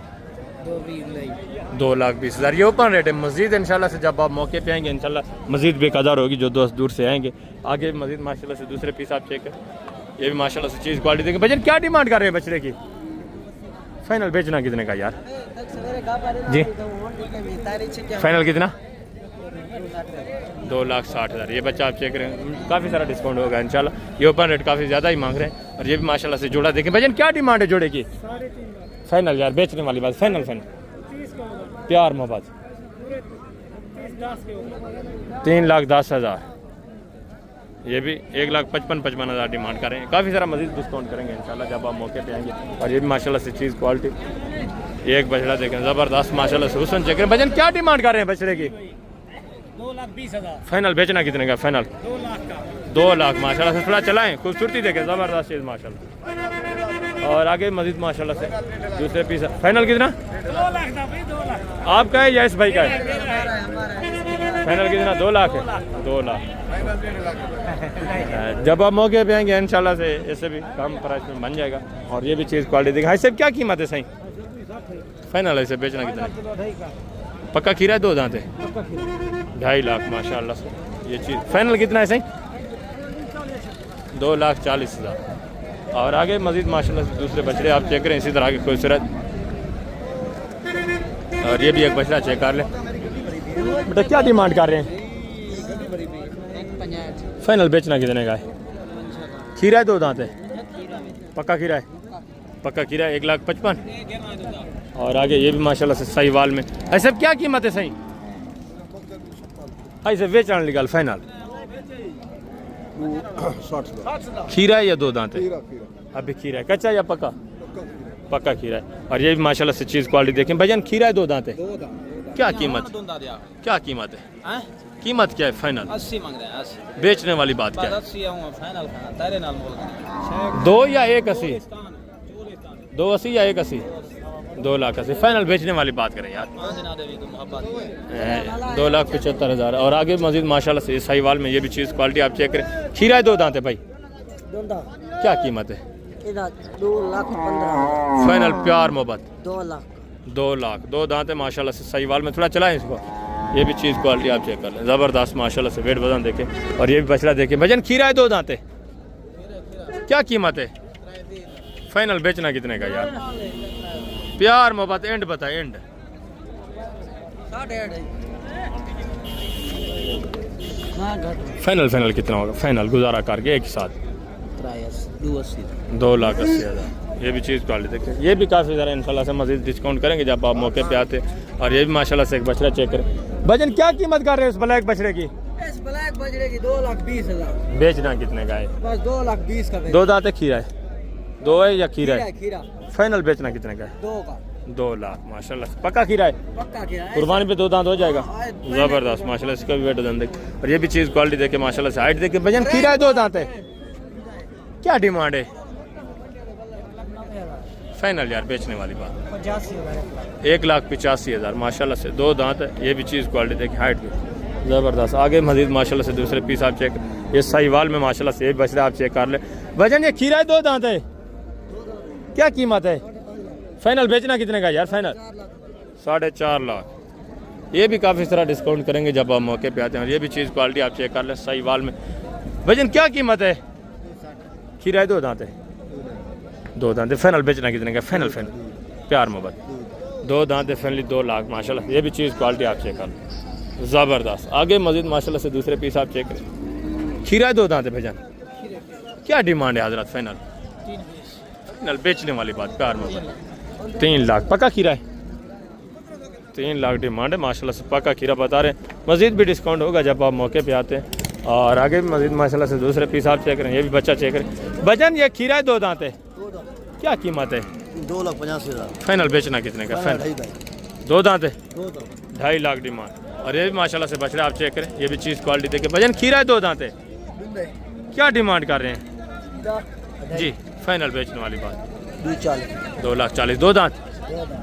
2,20,000। ये ओपन रेट है। मजीद इंशाल्लाह से जब आप मौके पे आएंगे इंशाल्लाह मजीद बेकदर होगी जो दोस्त दूर से आएंगे। आगे मजीद माशाल्लाह से दूसरे पीस आप चेक करें। ये भी माशाल्लाह से चीज़ क्वालिटी देखें। भजन क्या डिमांड कर रहे हैं बछड़े की? फाइनल बेचना कितने का यार जी? फाइनल कितना? 2,60,000। ये बच्चा आप चेक करें, काफ़ी सारा डिस्काउंट होगा इंशाल्लाह। ये ओपन रेट काफ़ी ज़्यादा ही मांग रहे हैं। और ये भी माशाल्लाह से जोड़ा देखें। भजन क्या डिमांड है जोड़े की? फाइनल यार, बेचने वाली बात, फाइनल प्यार मोहब्बत। 3,10,000। ये भी 1,55,000 डिमांड कर रहे हैं। काफ़ी सारा मजीद डिस्काउंट करेंगे इंशाल्लाह जब आप मौके पे आएंगे। और ये भी माशाल्लाह से चीज़ क्वालिटी। एक बछड़ा देखें ज़बरदस्त माशाल्लाह से, हुस्न चेक करें। भजन क्या डिमांड कर रहे हैं बछड़े की? 2,20,000। फाइनल बेचना कितने का? फाइनल 2 लाख माशाल्लाह से। थोड़ा चलाएं, खूबसूरती देखें, ज़बरदस्त चीज़ माशाल्लाह। और आगे मजीद माशाल्लाह से दूसरे पीस। फाइनल कितना? 2 लाख। आपका है या इस भाई का है? फाइनल कितना? 2 लाख है। 2 लाख। जब आप मौके पे आएंगे इंशाल्लाह से इससे भी कम प्राइस में बन जाएगा। और ये भी चीज़ क्वालिटी देखा। इससे क्या कीमत है सही? फाइनल है इसे बेचना कितना? पक्का खीरा है, 2 दांत है, 2.5 लाख माशाल्लाह से। ये चीज़ फाइनल कितना है सही? 2,40,000। और आगे मजीद माशाल्लाह से दूसरे बछड़े आप चेक करें इसी तरह के खूबसूरत। और ये भी एक बछड़ा चेक कर लें। बेटा क्या डिमांड कर रहे हैं? फाइनल बेचना कितने का है? खीरा है, 2 दांत है, पक्का खीरा है? पक्का खीरा है, 1,55,000। और आगे ये भी माशाल्लाह से साहिवाल में। ऐसे क्या कीमत है सही? ऐसे बेचने निकाल फाइनल खीरा है या दो दांत है? अभी खीरा है, कच्चा या पका? पक्का खीरा है। और ये भी माशाल्लाह से चीज़ क्वालिटी देखें भजन, खीरा है दो दांत है। क्या कीमत, क्या कीमत है? कीमत क्या है फाइनल? 80 मांग रहे हैं, 80 बेचने वाली बात क्या है? 80 आऊंगा फाइनल तेरे नाल बोल 2 या 180? 280 या 180? 2,80,000 फाइनल बेचने वाली बात करें यार। 2,75,000। और आगे मजीद माशाल्लाह से साहिवाल में ये भी चीज़ क्वालिटी आप चेक करें। खीरा है दो दांत है भाई, क्या कीमत है? 2,15,000 फाइनल प्यार मोहब्बत 2 लाख 2 लाख। दो दांत है माशाल्लाह से साहिवाल में, थोड़ा चलाएं इसको। ये भी चीज़ क्वालिटी आप चेक कर लें, ज़बरदस्त माशाल्लाह से वेट वजन देखें। और ये भी बछड़ा देखें भजन, खीरा है दो दांत है, क्या कीमत है? फाइनल बेचना कितने का यार? प्यार मोहब्बत एंड बता, एंड फाइनल फाइनल कितना होगा? फाइनल गुजारा करके एक साथ 2,80,000। ये भी चीज़ क्वालिटी देखें। ये भी काफ़ी ज़्यादा इंशाल्लाह से मज़ीद डिस्काउंट करेंगे जब आप मौके पे आते। और ये भी माशाल्लाह से एक बछड़ा चेक करें भजन, क्या कीमत कर रहे हैं उस ब्लैक बछड़े की? इस ब्लैक बजरे की 2,20,000 बेचना कितने का है? बस 2,20,000 का दो दांत है, खीरा है? दो है या खीरा है? खीरा फाइनल बेचना कितने का है? 2 का 2 लाख माशाल्लाह से। पक्का खीरा है, पक्का खीरा कुर्बानी पे दो दांत हो जाएगा। ज़बरदस्त माशाल्लाह, इसका भी वेट वजन देख। और ये भी चीज़ क्वालिटी देखे माशाल्लाह से, हाइट देखे भजन, खीरा है दो दांत है, क्या डिमांड है? फाइनल यार बेचने वाली बात 85,000 1,85,000 माशाल्लाह से। दो दांत है, ये भी चीज़ क्वालिटी देखिए, हाइट भी ज़बरदस्त। आगे मजीद माशाल्लाह से दूसरे पीस आप चेक, ये साहिवाल में माशाल्लाह से ये बछड़ा आप चेक कर ले भजन। ये खीरा है दो दांत है, क्या कीमत है? फाइनल बेचना कितने का यार? फाइनल 4.5 लाख। ये भी काफ़ी सारा डिस्काउंट करेंगे जब आप मौके पे आते हैं। और ये भी चीज़ क्वालिटी आप चेक कर लें साहिवाल में भजन, क्या कीमत है? खीरा है दो दांत है, दो दांत है। फाइनल बेचना कितने का? फाइनल फाइनल प्यार मोहब्बत 2 दांत है, फाइनली 2 लाख माशाल्लाह। ये भी चीज़ क्वालिटी आप चेक कर लें, ज़बरदस्त। आगे मजीद माशाल्लाह से दूसरे पीस आप चेक करें। खीरा है दो दांत है भजन, क्या डिमांड है हजरत? फाइनल फाइनल बेचने वाली बात, प्यार मोहब्बत 3 लाख। पक्का खीरा है, 3 लाख डिमांड है माशाल्लाह से। पक्का खीरा बता रहे हैं, मजीद भी डिस्काउंट होगा जब आप मौके पे आते हैं। और आगे भी मजीद माशाल्लाह से दूसरे पीस आप चेक करें। ये भी बच्चा चेक करें भजन, ये खीरा है दो दांत है, क्या कीमत है? 2,85,000 फाइनल बेचना कितने का? फाइनल दो दांत है, 2.5 लाख डिमांड। और ये भी माशाल्लाह से बछड़ा आप चेक करें। ये भी चीज़ क्वालिटी देखें भजन, खीरा है दो दांत है, क्या डिमांड कर रहे हैं जी? फाइनल बेचने वाली बात 2,40,000। दो दांत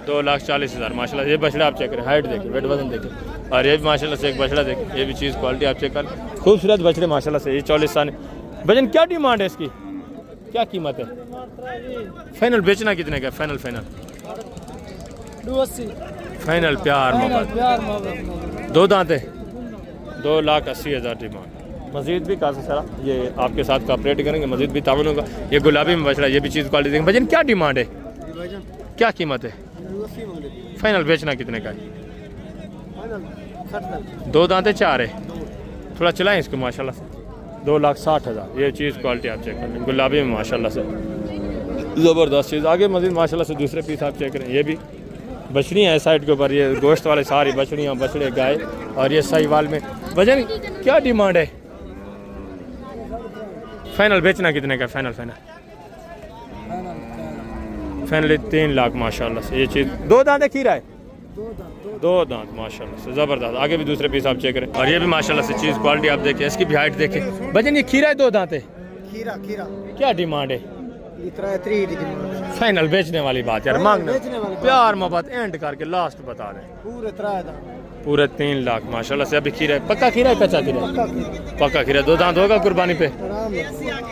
2,40,000 माशाल्लाह। ये बछड़ा आप चेक करें, हाइट देखिए, वेट वजन देखिए। और ये भी माशाल्लाह से एक बछड़ा देखिए। ये भी चीज़ क्वालिटी आप चेक करें, खूबसूरत बछड़े माशाल्लाह से। ये 40 साल भजन, क्या डिमांड है इसकी? क्या कीमत है? फाइनल बेचना कितने का? फाइनल फाइनल 280 फाइनल प्यार मोहब्बत। दो दांत है, 2,80,000 डिमांड। मजीद भी काफ़ी सारा ये आपके साथ कॉपरेट करेंगे, मजीद भी तावन होगा। ये गुलाबी में बछड़ा, ये भी चीज़ क्वालिटी देंगे भजन, क्या डिमांड है? क्या कीमत है? फाइनल बेचना कितने का है? 2 दांत है, 4 है, थोड़ा चलाएं इसको माशाल्लाह से। 2,60,000। ये चीज़ क्वालिटी आप चेक करें, गुलाबी में माशाल्लाह से ज़बरदस्त चीज़। आगे मजीद माशाल्लाह से दूसरे पीस आप चेक करें। ये भी बछड़ियाँ हैं साइड के ऊपर, ये गोश्त वाले सारी बछड़ियाँ, बछड़े, गाय। और ये साहिवाल में भजन, क्या डिमांड है? फाइनल बेचना कितने का? फाइनल फाइनल फाइनली 3 लाख माशाल्लाह से। ये चीज़ दो दांत है, खीरा है दो दांत माशाल्लाह से, ज़बरदस्त। आगे भी दूसरे पीस आप चेक करें। और ये भी माशाल्लाह से चीज़ क्वालिटी आप देखें, इसकी भी हाइट देखें भजन। ये खीरा है दो दांत है, खीरा क्या डिमांड है? 3 डिमांड। फाइनल बेचने वाली बात यार, मांगना प्यार मोहब्बत एंड करके लास्ट बता रहे हैं। पूरे 3 दांत, पूरे 3 लाख माशाल्लाह से। अभी खीरा है, पक्का खीरा है, कच्चा खीरा है? पक्का खीरा, दो दांत होगा कुर्बानी पे,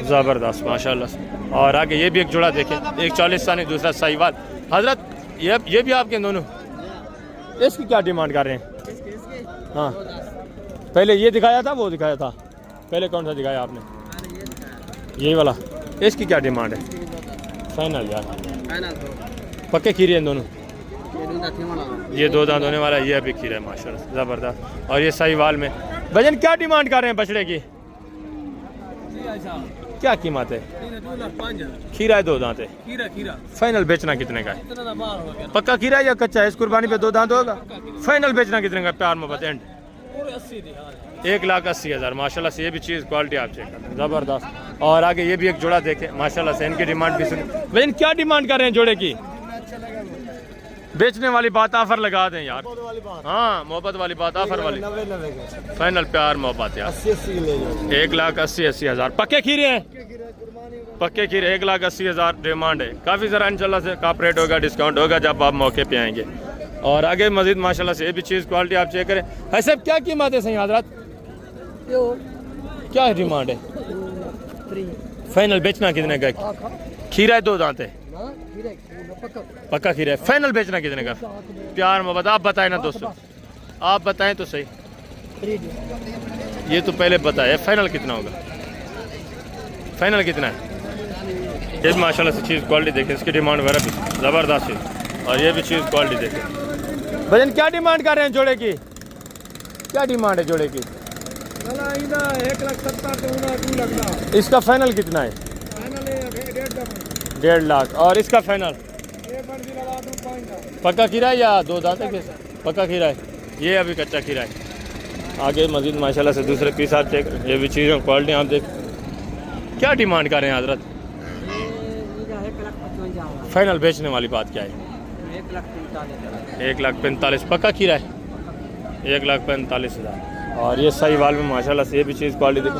ज़बरदस्त माशाल्लाह से। और आगे ये भी एक जोड़ा देखें, एक 40 साल, दूसरा साहिवाल। हजरत ये भी आपके दोनों, इसकी क्या डिमांड कर रहे हैं? हाँ, पहले ये दिखाया था, वो दिखाया था, पहले कौन सा दिखाया आपने? यही वाला। इसकी क्या डिमांड है? फाइनल यार, पक्के खीरे हैं दोनों। ये दो दांत होने वाला, ये अभी खीरा है माशाल्लाह, ज़बरदस्त। और ये साहिवाल में भजन, क्या डिमांड कर रहे हैं बछड़े की? क्या कीमत है? खीरा है, दो दांत है, फाइनल बेचना कितने का है? पक्का खीरा है या कच्चा है? इस कुर्बानी पे दो दांत होगा। फाइनल बेचना कितने का? प्यार मोहब्बत एंड 1,80,000 माशाल्लाह से। ये भी चीज़ क्वालिटी आप चेक करें, ज़बरदस्त। और आगे ये भी एक जोड़ा देखें माशाल्लाह से, इनकी डिमांड भी सुनी। भाई क्या डिमांड कर रहे हैं जोड़े की? बेचने वाली बात ऑफर लगा दें यार। हाँ मोहब्बत वाली बात, ऑफर वाली, फाइनल प्यार मोहब्बत यार। 1,80,000 पक्के खीरे हैं, पक्के खीरे। 1,80,000 डिमांड है। काफ़ी ज़रा इंशाल्लाह से कॉपरेट होगा, डिस्काउंट होगा जब आप मौके पे आएंगे। और आगे मजीद माशाल्लाह से ये भी चीज़ क्वालिटी आप चेक करें। ऐसे क्या कीमत है सही हजरत, क्या डिमांड है? फाइनल बेचना कितने का? खीरा है, 2 दांत है, पक्का खीरा है। फाइनल बेचना कितने का? प्यार मोहब्बत आप बताएं ना दोस्तों, आप बताएं तो सही। ये तो पहले बताया, फाइनल कितना होगा? फाइनल कितना है? ये भी माशाल्लाह से चीज़ क्वालिटी देखें, इसकी डिमांड वगैरह भी ज़बरदस्त है। और ये भी चीज़ क्वालिटी देखें। भजन क्या डिमांड कर रहे हैं जोड़े की? क्या डिमांड है जोड़े की? 1,70,000 इसका फाइनल कितना है? 1.5 लाख। और इसका फाइनल पक्का खीरा है या 2 दांत है? पक्का खीरा है, ये अभी कच्चा खीरा है। आगे मजीद माशाल्लाह से दूसरे पीस आप चेक, ये भी चीज़ें क्वालिटी आप देख। क्या डिमांड कर रहे हैं हजरत? फाइनल बेचने वाली बात क्या है? 1,45,000 पक्का खीरा है, 1,45,000। और ये सही वाल में माशाल्लाह से ये भी चीज़ क्वालिटी देखो।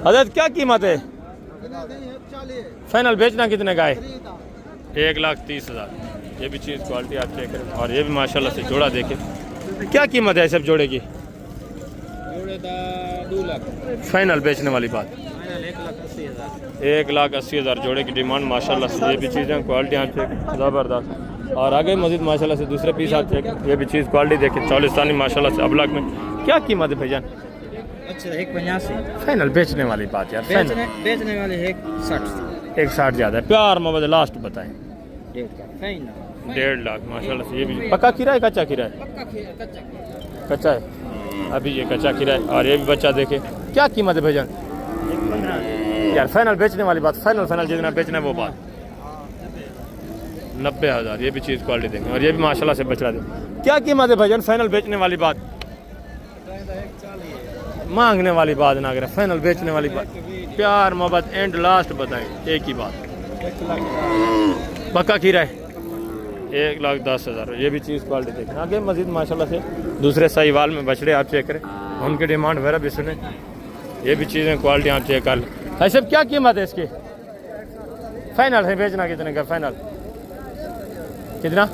हजरत क्या कीमत है? फाइनल बेचना कितने का है? 1,30,000। ये भी चीज़ क्वालिटी आप चेक करें। और ये भी माशाल्लाह से जोड़ा देखें, क्या कीमत है सब जोड़े की? 2 लाख फाइनल बेचने वाली बात 1,80,000 जोड़े की डिमांड माशाल्लाह से। ये भी चीज़ें क्वालिटी आप चेक, ज़बरदस्त। और आगे मजीद माशाल्लाह से दूसरे पीस आप चेक, ये भी चीज़ क्वालिटी देखें। चौलिस्तानी माशाल्लाह से अबलग में क्या कीमत है भाईजान? अच्छा 1,85 फाइनल बेचने वाली बात यार, फाइनल बेचने वाले 1,60 1,60 ज़्यादा है। प्यार मोहब्बत लास्ट बताएं। 1.5 लाख माशाल्लाह से। ये भी पक्का खीरा है, कच्चा खीरा है? कच्चा है, अभी ये कच्चा खीरा है। और ये भी बच्चा देखे, क्या कीमत है भाईजान? यार फाइनल बेचने वाली बात, फाइनल जितना बेचना है वो बात। 90,000। ये भी चीज़ क्वालिटी देखें। और ये भी माशाल्लाह से बचड़ा दे। क्या कीमत है भाईजान? फाइनल बेचने वाली बात, मांगने वाली बात ना करें, फाइनल बेचने वाली बात। प्यार मोहब्बत एंड लास्ट बताएं, एक ही बात। पक्का खीरा है, 1,10,000। ये भी चीज़ क्वालिटी देखें। आगे मजीद माशाल्लाह से दूसरे साहिवाल में बछड़े आप चेक करें, उनकी डिमांड वगैरह भी सुने। ये भी चीज़ें क्वालिटी आप चेक कर लें। ऐसे क्या कीमत है इसकी? फाइनल है बेचना कितने का? फाइनल कितना?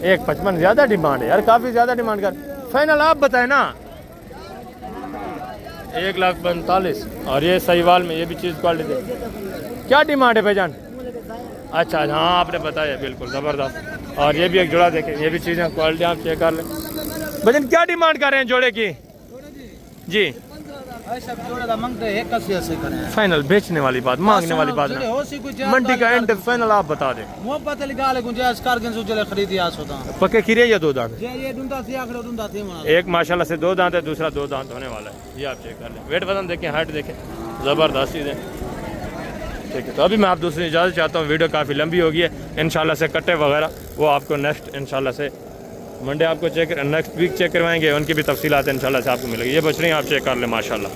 1,55 ज़्यादा डिमांड है यार, काफ़ी ज़्यादा डिमांड कर। फाइनल आप बताएं ना। 1,45,000। और ये साहिवाल में ये भी चीज़ क्वालिटी दे। क्या डिमांड है भाईजान? अच्छा हाँ आपने बताया, बिल्कुल ज़बरदस्त। और ये भी एक जोड़ा देखें, ये भी चीज़ें क्वालिटी आप चेक कर लें। भाईजान क्या डिमांड कर रहे हैं जोड़े की? जी फाइनल बेचने वाली बात, मांगने वाली बात ना, मंडी का एंड फाइनल आप बता दें। पक्के खीरे या 2 दांत? एक माशाल्लाह से 2 दांत है, दूसरा 2 दांत होने वाला है। ये आप चेक कर लें। वेट वजन देखें, हाइट देखें, ज़बरदस्त चीज़ है। ठीक है, तो अभी मैं आप दूसरी इजाज़त चाहता हूँ। वीडियो काफ़ी लंबी हो गई है। इंशाल्लाह से कट्टे वगैरह वो आपको नेक्स्ट इंशाल्लाह से मंडे आपको नेक्स्ट वीक चेक करवाएंगे, उनकी भी तफसीलात इंशाल्लाह से आपको मिलेगी। ये बछड़ियाँ आप चेक कर लें माशाल्लाह।